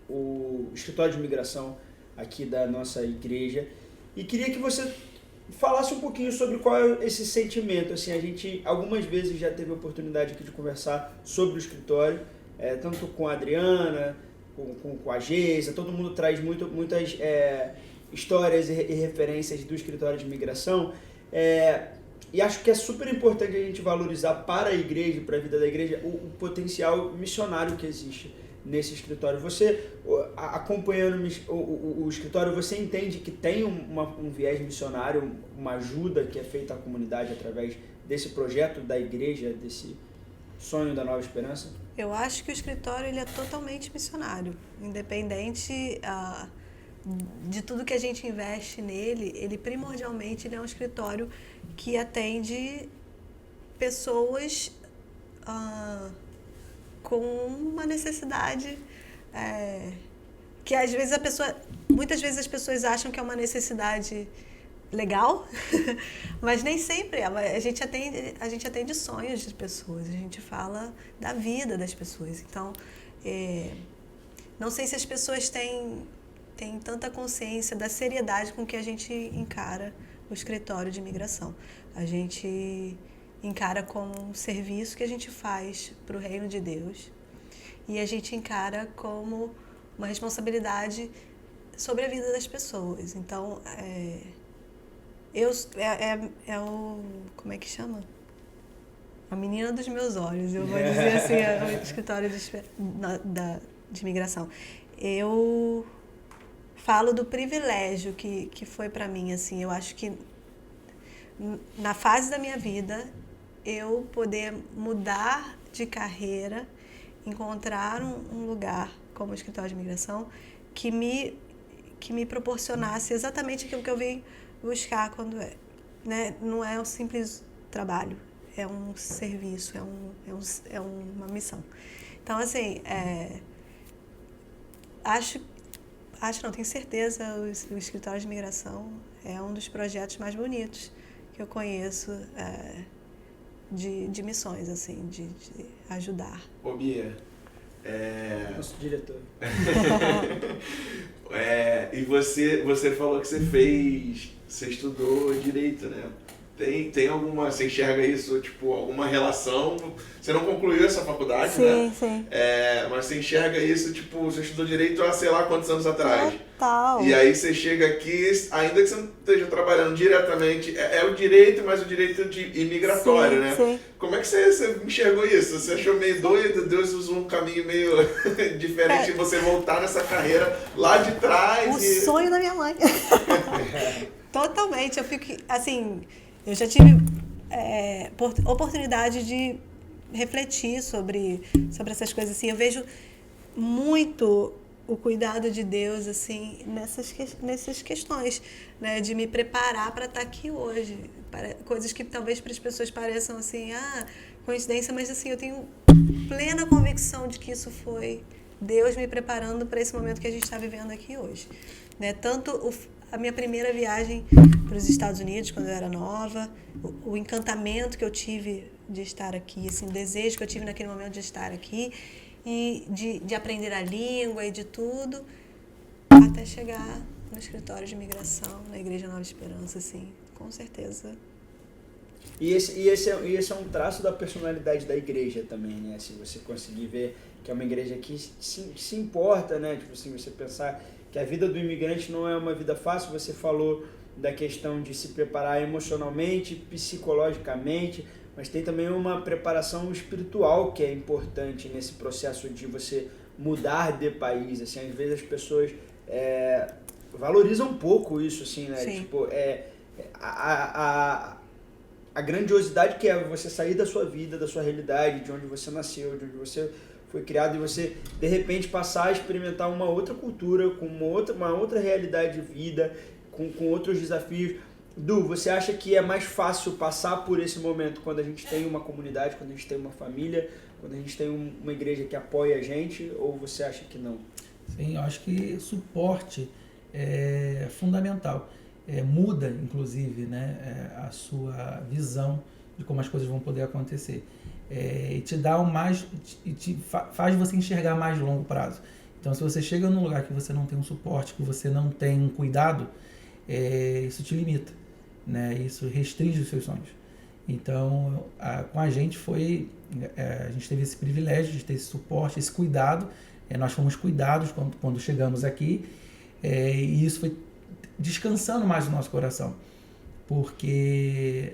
S1: o escritório de imigração aqui da nossa igreja e queria que você falasse um pouquinho sobre qual é esse sentimento. Assim, a gente algumas vezes já teve a oportunidade aqui de conversar sobre o escritório, tanto com a Adriana, com a Geisa, todo mundo traz muitas histórias e referências do escritório de imigração, e acho que é super importante a gente valorizar para a igreja, para a vida da igreja, o potencial missionário que existe nesse escritório. Você, acompanhando o escritório, você entende que tem um viés missionário, uma ajuda que é feita à comunidade através desse projeto da igreja, sonho da Nova Esperança?
S2: Eu acho que o escritório ele é totalmente missionário, independente de tudo que a gente investe nele, ele primordialmente ele é um escritório que atende pessoas com uma necessidade que às vezes muitas vezes as pessoas acham que é uma necessidade legal, mas nem sempre. A gente atende sonhos de pessoas, a gente fala da vida das pessoas. Então, não sei se as pessoas têm tanta consciência da seriedade com que a gente encara o escritório de imigração. A gente encara como um serviço que a gente faz para o reino de Deus e a gente encara como uma responsabilidade sobre a vida das pessoas. Então, como é que chama? A menina dos meus olhos, eu vou dizer assim, é o escritório de imigração. Eu falo do privilégio que foi para mim, assim, eu acho que na fase da minha vida, eu poder mudar de carreira, encontrar um lugar como o escritório de imigração que me proporcionasse exatamente aquilo que eu vim buscar quando né? Não é um simples trabalho, é um serviço, é uma missão. Então, assim, não, tenho certeza, o escritório de imigração é um dos projetos mais bonitos que eu conheço de missões, assim, de ajudar.
S4: Ô, Bia,
S1: Nosso diretor.
S4: E você falou que você estudou direito, né? Tem alguma, você enxerga isso, tipo, alguma relação? Você não concluiu essa faculdade, né?
S2: Sim.
S4: Mas você enxerga isso, tipo, você estudou direito há sei lá quantos anos atrás.
S2: Total.
S4: E aí você chega aqui, ainda que você não esteja trabalhando diretamente, é o direito, mas o direito imigratório, né?
S2: Sim.
S4: Como é que você enxergou isso? Você achou meio doido? Deus usou um caminho meio diferente de você voltar nessa carreira lá de trás?
S2: O sonho da minha mãe. Totalmente. Eu fico, assim, eu já tive oportunidade de refletir sobre essas coisas, assim. Eu vejo muito o cuidado de Deus, assim, nessas questões, né, de me preparar para estar aqui hoje. Coisas que talvez para as pessoas pareçam, assim, coincidência, mas, assim, eu tenho plena convicção de que isso foi Deus me preparando para esse momento que a gente está vivendo aqui hoje. Né? Tanto a minha primeira viagem para os Estados Unidos, quando eu era nova, o encantamento que eu tive de estar aqui, assim, o desejo que eu tive naquele momento de estar aqui, e de aprender a língua e de tudo, até chegar no escritório de imigração, na Igreja Nova Esperança, assim, com certeza.
S1: E esse é um traço da personalidade da igreja também, né? Se você conseguir ver que é uma igreja que se importa, né? Tipo assim, você pensar que a vida do imigrante não é uma vida fácil. Você falou da questão de se preparar emocionalmente, psicologicamente, mas tem também uma preparação espiritual que é importante nesse processo de você mudar de país. Assim, às vezes as pessoas valorizam um pouco isso, assim, né?
S2: Sim.
S1: Tipo, a grandiosidade que é você sair da sua vida, da sua realidade, de onde você nasceu, de onde você foi criado, e você, de repente, passar a experimentar uma outra cultura, com uma outra realidade de vida, com outros desafios. Du, você acha que é mais fácil passar por esse momento quando a gente tem uma comunidade, quando a gente tem uma família, quando a gente tem uma igreja que apoia a gente, ou você acha que não?
S3: Sim, eu acho que suporte é fundamental. Muda, inclusive, né, a sua visão de como as coisas vão poder acontecer. E te dá faz você enxergar mais longo prazo. Então, se você chega num lugar que você não tem um suporte, que você não tem um cuidado, isso te limita, né? Isso restringe os seus sonhos. Então, com a gente a gente teve esse privilégio de ter esse suporte, esse cuidado. Nós fomos cuidados quando chegamos aqui, e isso foi descansando mais o nosso coração, porque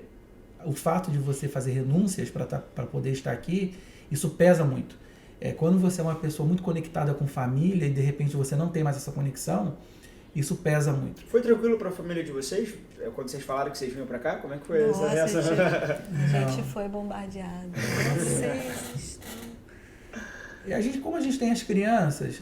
S3: o fato de você fazer renúncias para poder estar aqui, isso pesa muito. Quando você é uma pessoa muito conectada com família e de repente você não tem mais essa conexão, Isso pesa muito.
S1: Foi tranquilo para a família de vocês? Quando vocês falaram que vocês vinham para cá, como é que foi
S2: Nossa,
S1: essa reação?
S2: a gente foi bombardeado. Vocês estão...
S3: E como a gente tem as crianças,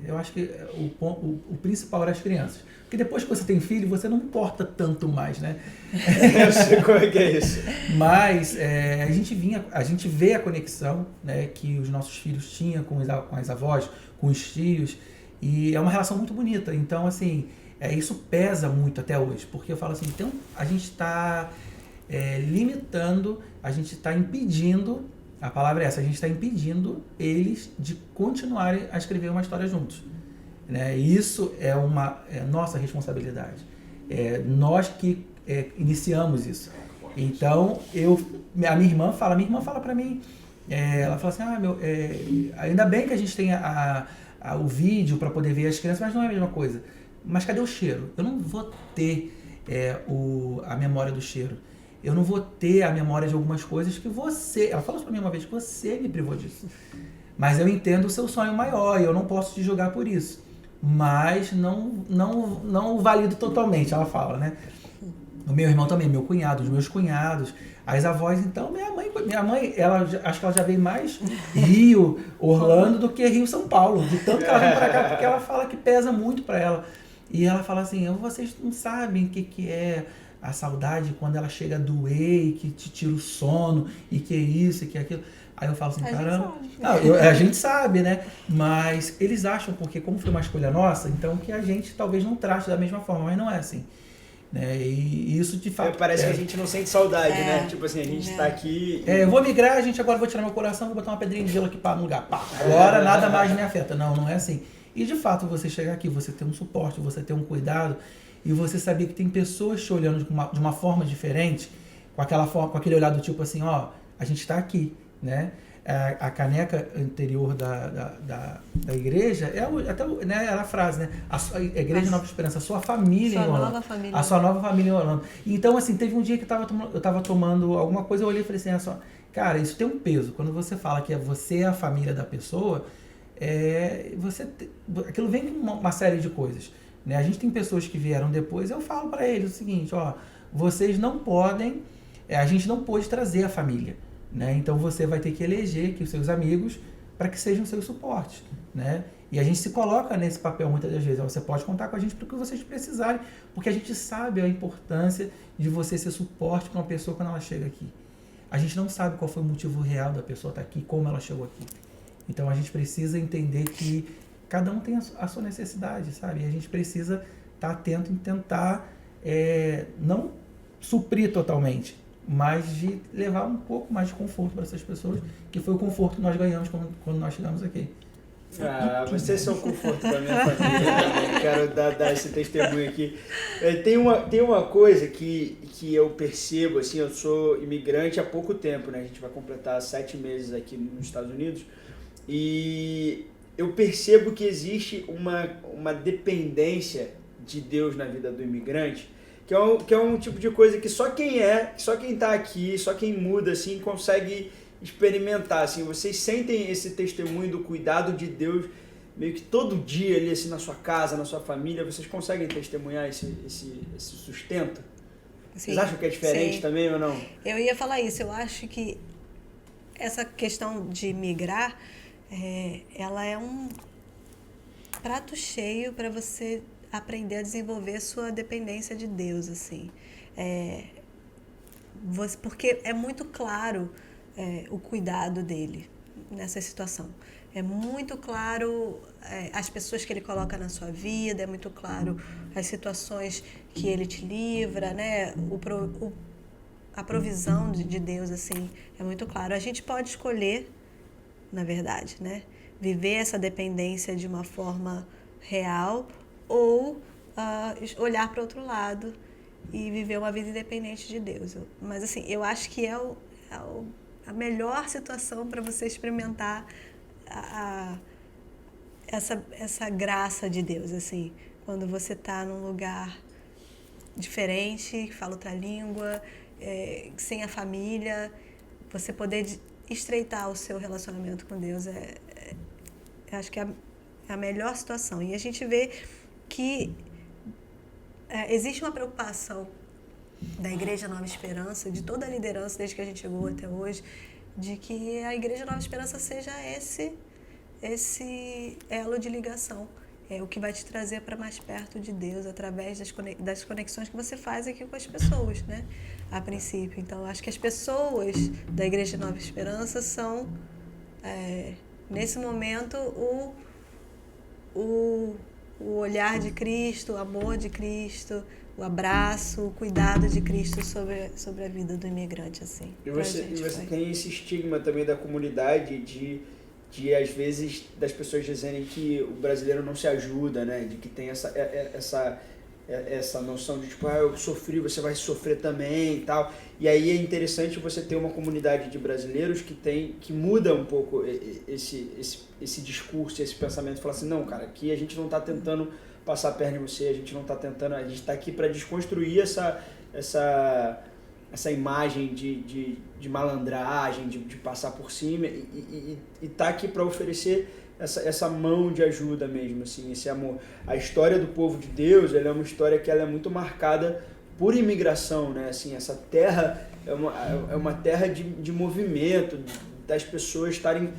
S3: eu acho que o principal era as crianças. Porque depois que você tem filho, você não importa tanto mais, né?
S1: Eu sei como é que é isso.
S3: Mas a gente vê a conexão, né, que os nossos filhos tinham com as avós, com os tios, e é uma relação muito bonita. Então, assim, isso pesa muito até hoje, porque eu falo assim, então a gente está limitando, a gente está impedindo, a palavra é essa, a gente está impedindo eles de continuarem a escrever uma história juntos. Né? Isso é nossa responsabilidade. Nós que iniciamos isso. Então, a minha irmã fala para mim, ela fala assim, ainda bem que a gente tem o vídeo para poder ver as crianças, mas não é a mesma coisa. Mas cadê o cheiro? Eu não vou ter a memória do cheiro. Eu não vou ter a memória de algumas coisas que ela falou isso pra mim uma vez, que você me privou disso. Mas eu entendo o seu sonho maior e eu não posso te julgar por isso. Mas não valido totalmente, ela fala, né? O meu irmão também, meu cunhado, os meus cunhados, as avós, então, minha mãe, acho que ela já veio mais Rio, Orlando, do que Rio, São Paulo, de tanto que ela vem pra cá, porque ela fala que pesa muito pra ela. E ela fala assim, vocês não sabem o que é a saudade quando ela chega a doer e que te tira o sono, e que é isso, e que é aquilo. Aí eu falo assim, caramba, a gente sabe, né? Mas eles acham, porque como foi uma escolha nossa, então que a gente talvez não trate da mesma forma, mas não é assim. Né? E isso de fato...
S1: Parece que a gente não sente saudade, né? Tipo assim, a gente tá aqui...
S3: eu vou migrar, agora vou tirar meu coração, vou botar uma pedrinha de gelo aqui no lugar. Pá, agora nada mais me afeta. Não é assim. E de fato, você chegar aqui, você ter um suporte, você ter um cuidado, e você saber que tem pessoas te olhando de uma forma diferente, com aquele olhar do tipo assim, a gente está aqui, né? A caneca anterior da igreja, era a frase, né? A Igreja Nova Esperança, a sua família em Orlando. A sua nova família em Orlando. Então, assim, teve um dia que eu estava tomando alguma coisa, eu olhei e falei assim, cara, isso tem um peso. Quando você fala que você é a família da pessoa, aquilo vem com uma série de coisas. Né? A gente tem pessoas que vieram depois, eu falo para eles o seguinte, vocês não podem, a gente não pôde trazer a família, né? Então você vai ter que eleger que os seus amigos para que sejam seus suportes, né? E a gente se coloca nesse papel muitas das vezes, você pode contar com a gente para o que vocês precisarem, porque a gente sabe a importância de você ser suporte para uma pessoa quando ela chega aqui. A gente não sabe qual foi o motivo real da pessoa estar aqui, como ela chegou aqui. Então a gente precisa entender que cada um tem a sua necessidade, sabe? E a gente precisa estar atento em tentar não suprir totalmente, mas de levar um pouco mais de conforto para essas pessoas, que foi o conforto que nós ganhamos quando nós chegamos aqui.
S1: Vocês são conforto para minha família. Quero dar esse testemunho aqui. Tem uma coisa que eu percebo, assim, eu sou imigrante há pouco tempo, né? A gente vai completar 7 meses aqui nos Estados Unidos, e eu percebo que existe uma dependência de Deus na vida do imigrante, que é um tipo de coisa que só quem está aqui, só quem muda, assim, consegue experimentar. Assim, vocês sentem esse testemunho do cuidado de Deus meio que todo dia ali, assim, na sua casa, na sua família, vocês conseguem testemunhar esse sustento? Sim, vocês acham que é diferente também ou não?
S2: Eu ia falar isso, eu acho que essa questão de migrar, ela é um prato cheio para você aprender a desenvolver sua dependência de Deus, assim. Porque é muito claro o cuidado dele nessa situação. É muito claro as pessoas que ele coloca na sua vida, é muito claro as situações que ele te livra, né? A provisão de Deus, assim, é muito claro. A gente pode escolher, na verdade, né? Viver essa dependência de uma forma real ou olhar para outro lado e viver uma vida independente de Deus. Mas, assim, eu acho que é a melhor situação para você experimentar essa graça de Deus, assim, quando você está num lugar diferente, fala outra língua, sem a família, você poder estreitar o seu relacionamento com Deus, eu acho que é a melhor situação. E a gente vê que existe uma preocupação da Igreja Nova Esperança, de toda a liderança desde que a gente chegou até hoje, de que a Igreja Nova Esperança seja esse elo de ligação. É o que vai te trazer para mais perto de Deus, através das conexões que você faz aqui com as pessoas, né? A princípio. Então, acho que as pessoas da Igreja Nova Esperança são, nesse momento, o olhar de Cristo, o amor de Cristo, o abraço, o cuidado de Cristo sobre a vida do imigrante, assim.
S1: E você tem esse estigma também da comunidade de às vezes das pessoas dizerem que o brasileiro não se ajuda, né? De que tem essa noção de tipo, eu sofri, você vai sofrer também e tal. E aí é interessante você ter uma comunidade de brasileiros que muda um pouco esse discurso, esse pensamento, falar assim, não, cara, aqui a gente não está tentando passar a perna em você, a gente está aqui para desconstruir essa imagem de malandragem, de passar por cima e tá aqui para oferecer essa mão de ajuda mesmo, assim, esse amor. A história do povo de Deus, ela é uma história que ela é muito marcada por imigração, né? Assim, essa terra é uma terra de movimento, das pessoas estarem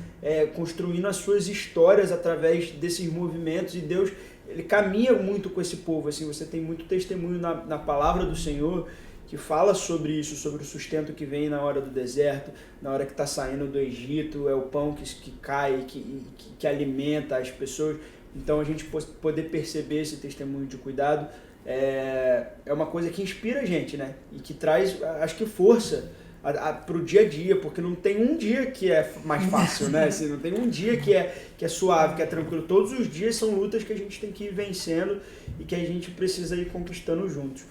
S1: construindo as suas histórias através desses movimentos, e Deus, ele caminha muito com esse povo, assim, você tem muito testemunho na palavra do Senhor que fala sobre isso, sobre o sustento que vem na hora do deserto, na hora que está saindo do Egito, é o pão que cai, que alimenta as pessoas. Então a gente poder perceber esse testemunho de cuidado é uma coisa que inspira a gente, né? E que traz, acho que, força para o dia a dia, porque não tem um dia que é mais fácil, né? Assim, não tem um dia que é suave, que é tranquilo. Todos os dias são lutas que a gente tem que ir vencendo e que a gente precisa ir conquistando juntos.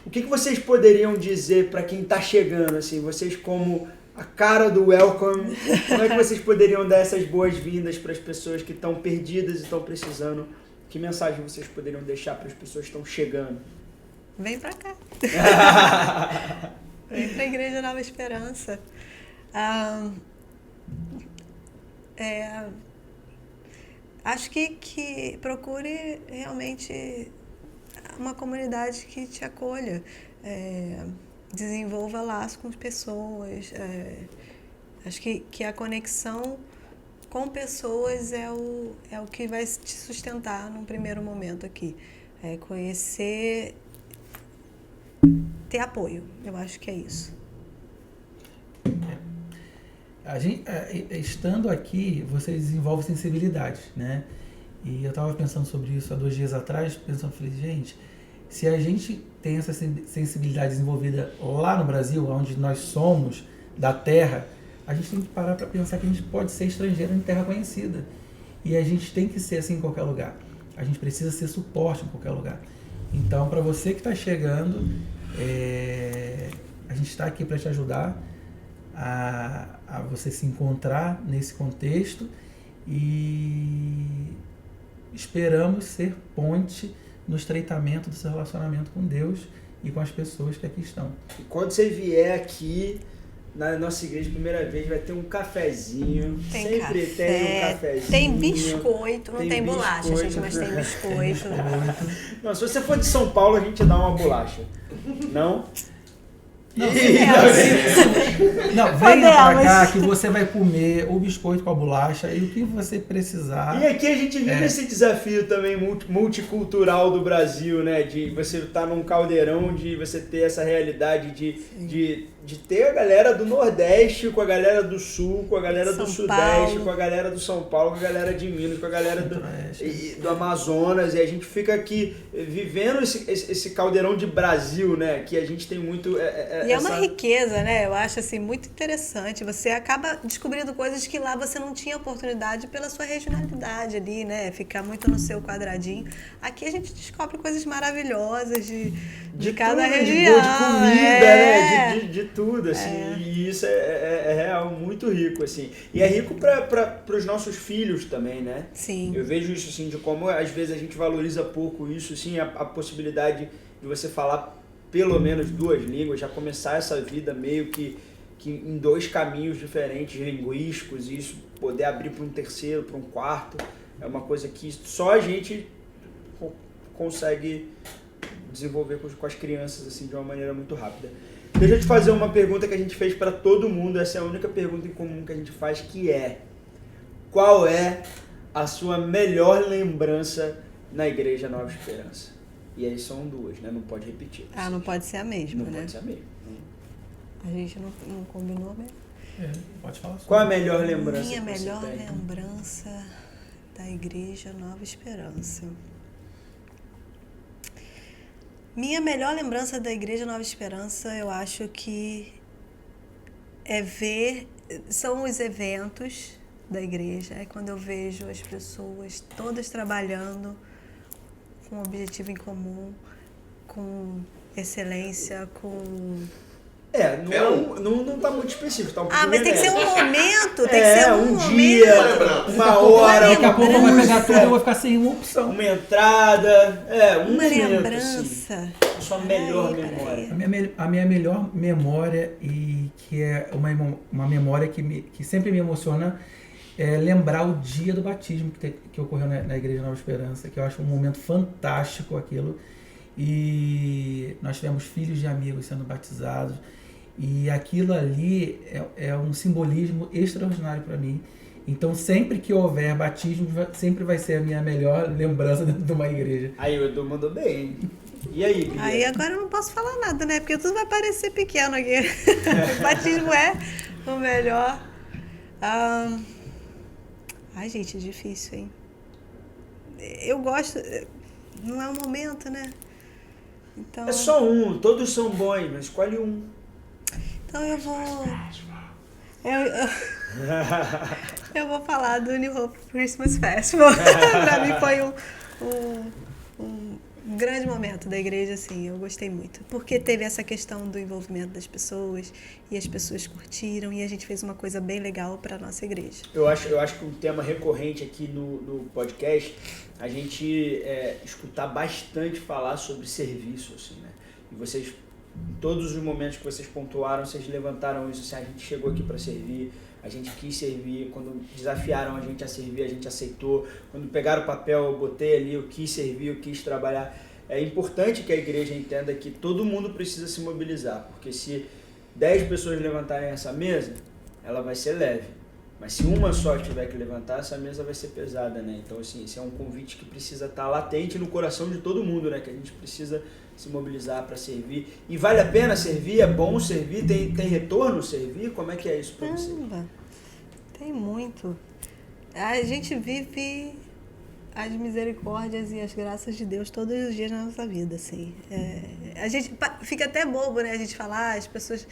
S1: O que vocês poderiam dizer para quem está chegando, assim, vocês como a cara do welcome, como é que vocês poderiam dar essas boas-vindas para as pessoas que estão perdidas e estão precisando? Que mensagem vocês poderiam deixar para as pessoas que estão chegando?
S2: Vem para cá. Vem para a Igreja Nova Esperança. Acho que procure realmente uma comunidade que te acolha, desenvolva laços com as pessoas. Acho que a conexão com pessoas é o que vai te sustentar num primeiro momento aqui. Conhecer, ter apoio, eu acho que é isso.
S3: A gente, estando aqui, você desenvolve sensibilidade, né? E eu estava pensando sobre isso há 2 dias atrás, falei, gente, se a gente tem essa sensibilidade desenvolvida lá no Brasil, onde nós somos da terra, a gente tem que parar para pensar que a gente pode ser estrangeiro em terra conhecida. E a gente tem que ser assim em qualquer lugar. A gente precisa ser suporte em qualquer lugar. Então, para você que está chegando, a gente está aqui para te ajudar a você se encontrar nesse contexto e esperamos ser ponte no estreitamento do seu relacionamento com Deus e com as pessoas que aqui estão.
S1: E quando você vier aqui na nossa igreja, primeira vez, vai ter um cafezinho. Sempre
S2: café,
S1: tem um cafezinho.
S2: Tem biscoito, não tem bolacha, gente, mas tem biscoito.
S1: Não, se você for de São Paulo, a gente dá uma bolacha. Não?
S3: Não, venha pra cá que você vai comer o biscoito com a bolacha e o que você precisar.
S1: E aqui a gente vive esse desafio também multicultural do Brasil, né? De você estar num caldeirão, de você ter essa realidade de ter a galera do Nordeste com a galera do Sul, com a galera do Sudeste, com a galera do São Paulo, com a galera de Minas, com a galera do Amazonas. E a gente fica aqui vivendo esse caldeirão de Brasil, né? Que a gente tem muito...
S2: E é uma riqueza, né? Eu acho assim, muito interessante. Você acaba descobrindo coisas que lá você não tinha oportunidade pela sua regionalidade ali, né? Ficar muito no seu quadradinho. Aqui a gente descobre coisas maravilhosas de cada
S1: tudo,
S2: região.
S1: De comida, né? De tudo, assim. E isso é real, muito rico, assim. E é rico para os nossos filhos também, né?
S2: Sim.
S1: Eu vejo isso, assim, de como às vezes a gente valoriza pouco isso, assim, a possibilidade de você falar pelo menos 2 línguas, já começar essa vida meio que em 2 caminhos diferentes, linguísticos, e isso poder abrir para um terceiro, para um quarto, é uma coisa que só a gente consegue desenvolver com as crianças assim, de uma maneira muito rápida. Deixa eu te fazer uma pergunta que a gente fez para todo mundo, essa é a única pergunta em comum que a gente faz, que é: qual é a sua melhor lembrança na Igreja Nova Esperança? E aí são duas, né? Não pode repetir.
S2: Não pode ser a mesma,
S1: Não
S2: né?
S1: pode ser a mesma.
S2: A gente não combinou mesmo.
S3: Pode falar.
S1: Qual a melhor lembrança
S2: Minha
S1: que você
S2: melhor
S1: tem?
S2: lembrança da Igreja Nova Esperança. Minha melhor lembrança da Igreja Nova Esperança, eu acho que são os eventos da igreja. É quando eu vejo as pessoas todas trabalhando com um objetivo em comum, com excelência, com...
S1: Não tá muito específico, tá um pouco
S2: mas tem que ser um
S1: genérico.
S2: momento, tem que ser um momento.
S1: Dia, uma hora,
S3: Daqui a pouco eu vou pegar tudo e eu vou ficar sem uma opção.
S1: uma entrada, um
S2: Uma
S1: momento,
S2: lembrança.
S1: assim. A sua melhor
S2: Peraí.
S1: memória.
S3: A minha melhor memória, e que é uma memória que sempre me emociona, é lembrar o dia do batismo que ocorreu na Igreja Nova Esperança, que eu acho um momento fantástico aquilo. E nós tivemos filhos de amigos sendo batizados. E aquilo ali é um simbolismo extraordinário para mim. Então, sempre que houver batismo, sempre vai ser a minha melhor lembrança dentro de uma igreja.
S1: Aí o Edu mandou bem. E aí, Bia?
S2: Aí agora eu não posso falar nada, né? Porque tudo vai parecer pequeno aqui. O batismo é o melhor. Ai, gente, é difícil, hein? Eu gosto... Não é um momento, né? Então...
S1: É só um, todos são bons, mas escolhe um.
S2: Então eu vou... Eu vou falar do New Hope Christmas Festival. Pra mim foi um grande momento da igreja, assim, eu gostei muito. Porque teve essa questão do envolvimento das pessoas, e as pessoas curtiram, e a gente fez uma coisa bem legal pra nossa igreja.
S1: Eu acho que um tema recorrente aqui no podcast, a gente escutar bastante falar sobre serviço, assim, né? E vocês, em todos os momentos que vocês pontuaram, vocês levantaram isso, assim, a gente chegou aqui para servir, a gente quis servir, quando desafiaram a gente a servir, a gente aceitou, quando pegaram o papel, eu botei ali, eu quis servir, eu quis trabalhar. É importante que a igreja entenda que todo mundo precisa se mobilizar, porque se 10 pessoas levantarem essa mesa, ela vai ser leve. Mas se uma só tiver que levantar, essa mesa vai ser pesada, né? Então, assim, esse é um convite que precisa estar latente no coração de todo mundo, né? Que a gente precisa se mobilizar para servir. E vale a pena servir? É bom servir? Tem retorno servir? Como é que é isso para você?
S2: Tem muito. A gente vive as misericórdias e as graças de Deus todos os dias na nossa vida, assim. A gente fica até bobo, né? A gente falar, as pessoas...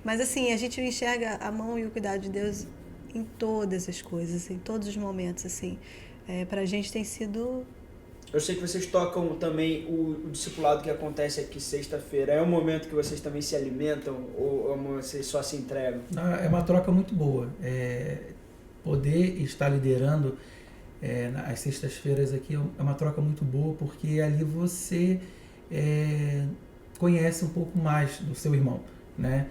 S2: Mas, assim, a gente enxerga a mão e o cuidado de Deus em todas as coisas, em todos os momentos, assim. Pra gente tem sido...
S1: Eu sei que vocês tocam também o discipulado que acontece aqui sexta-feira. É um momento que vocês também se alimentam ou vocês só se entregam?
S3: É uma troca muito boa. Poder estar liderando as sextas-feiras aqui é uma troca muito boa, porque ali você conhece um pouco mais do seu irmão, né?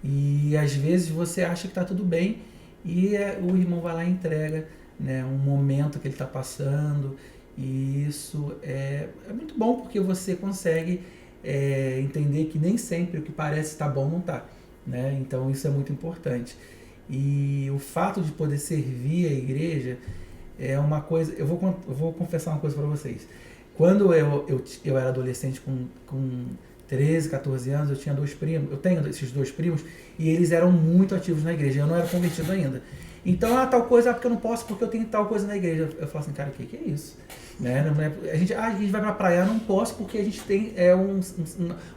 S3: E às vezes você acha que está tudo bem e o irmão vai lá e entrega, né, um momento que ele está passando. E isso é muito bom, porque você consegue entender que nem sempre o que parece estar bom não está, né? Então isso é muito importante. E o fato de poder servir a igreja é uma coisa... Eu vou confessar uma coisa para vocês. Quando eu era adolescente com 13, 14 anos, eu tinha 2 primos. Eu tenho esses 2 primos e eles eram muito ativos na igreja. Eu não era convertido ainda. Então, tal coisa, porque eu não posso, porque eu tenho tal coisa na igreja. Eu falo assim, cara, o que é isso? Né? A gente vai pra praia, não posso, porque a gente tem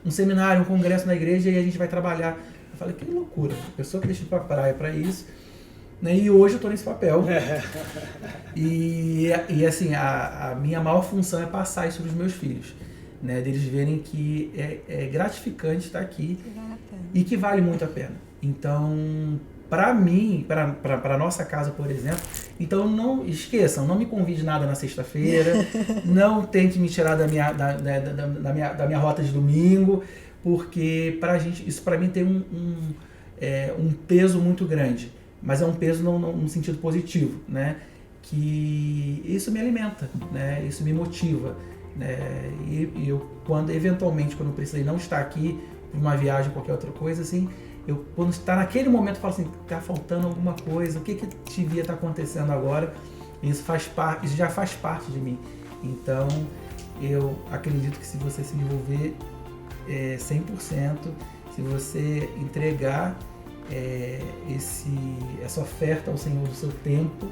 S3: um seminário, um congresso na igreja e a gente vai trabalhar. Eu falei, que loucura, a pessoa que deixa ir pra praia pra isso. Né? E hoje eu tô nesse papel. E assim, a minha maior função é passar isso pros meus filhos. Né? Deles verem que é gratificante estar aqui e que vale muito a pena. Então... Para mim, para nossa casa, por exemplo, então não esqueçam, não me convide nada na sexta-feira, não tente me tirar da minha rota de domingo, porque isso para mim tem um peso muito grande, mas é um peso num sentido positivo, né? Que isso me alimenta, né? Isso me motiva. E eu, eventualmente, quando precisei não estar aqui, uma viagem, qualquer outra coisa, assim, quando está naquele momento, eu falo assim, tá faltando alguma coisa, o que devia estar acontecendo agora? Isso já faz parte de mim. Então, eu acredito que se você se envolver 100%, se você entregar essa oferta ao Senhor do seu tempo,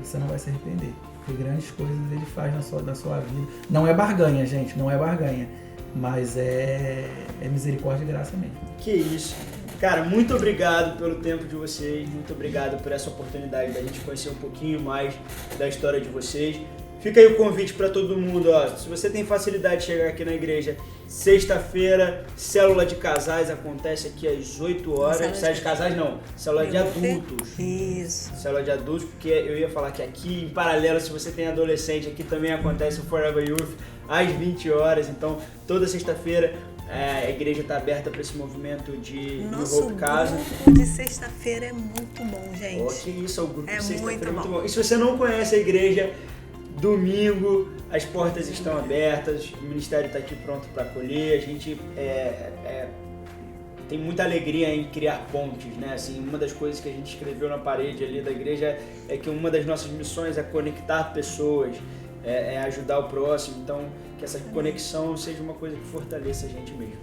S3: você não vai se arrepender. Porque grandes coisas Ele faz na sua vida. Não é barganha, gente, não é barganha. Mas é misericórdia e graça mesmo.
S1: Que isso. Cara, muito obrigado pelo tempo de vocês, muito obrigado por essa oportunidade da gente conhecer um pouquinho mais da história de vocês. Fica aí o convite para todo mundo, ó. Se você tem facilidade de chegar aqui na igreja, sexta-feira, célula de casais acontece aqui às 8 horas. Célula de casais não, célula de adultos.
S2: Isso.
S1: Célula de adultos, porque eu ia falar que aqui, em paralelo, se você tem adolescente, aqui também acontece o Forever Youth às 20 horas. Então, toda sexta-feira a igreja está aberta para esse movimento de
S2: Nosso
S1: Hope Casa.
S2: grupo de sexta-feira é muito bom, gente.
S1: Oh, que isso, o grupo de sexta-feira é muito
S2: bom.
S1: E se você não conhece a igreja, domingo, as portas estão abertas, o ministério está aqui pronto para acolher, a gente tem muita alegria em criar pontes, né? Assim, uma das coisas que a gente escreveu na parede ali da igreja é que uma das nossas missões é conectar pessoas, é ajudar o próximo, então que essa conexão seja uma coisa que fortaleça a gente mesmo.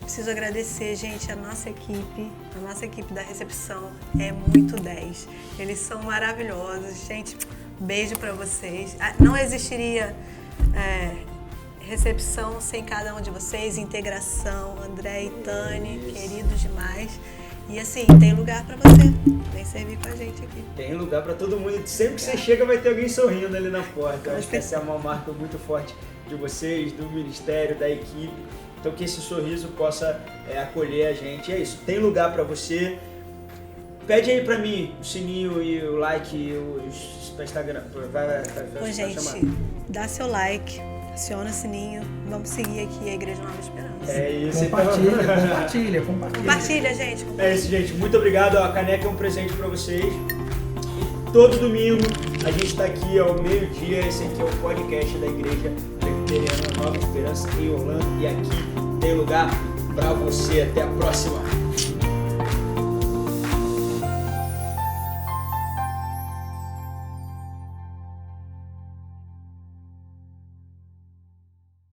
S2: Preciso agradecer, gente, a nossa equipe da recepção é muito 10. Eles são maravilhosos, gente. Beijo pra vocês. Não existiria recepção sem cada um de vocês, integração, André e Tani, queridos demais. E assim, tem lugar pra você, vem servir com a gente aqui.
S1: Tem lugar pra todo mundo, sempre que você chega vai ter alguém sorrindo ali na porta. Eu acho que essa é uma marca muito forte de vocês, do ministério, da equipe. Então que esse sorriso possa acolher a gente. É isso, tem lugar pra você. Pede aí pra mim o sininho e o like e o Instagram.
S2: Bom, gente, dá seu like, aciona o sininho, vamos seguir aqui a Igreja Nova Esperança.
S1: É isso.
S3: Compartilha.
S2: Compartilha, gente.
S1: É isso, gente. Muito obrigado. A caneca é um presente pra vocês. E todo domingo a gente tá aqui ao meio-dia. Esse aqui é o podcast da Igreja Presbiteriana Nova Esperança em Orlando. E aqui tem lugar pra você. Até a próxima.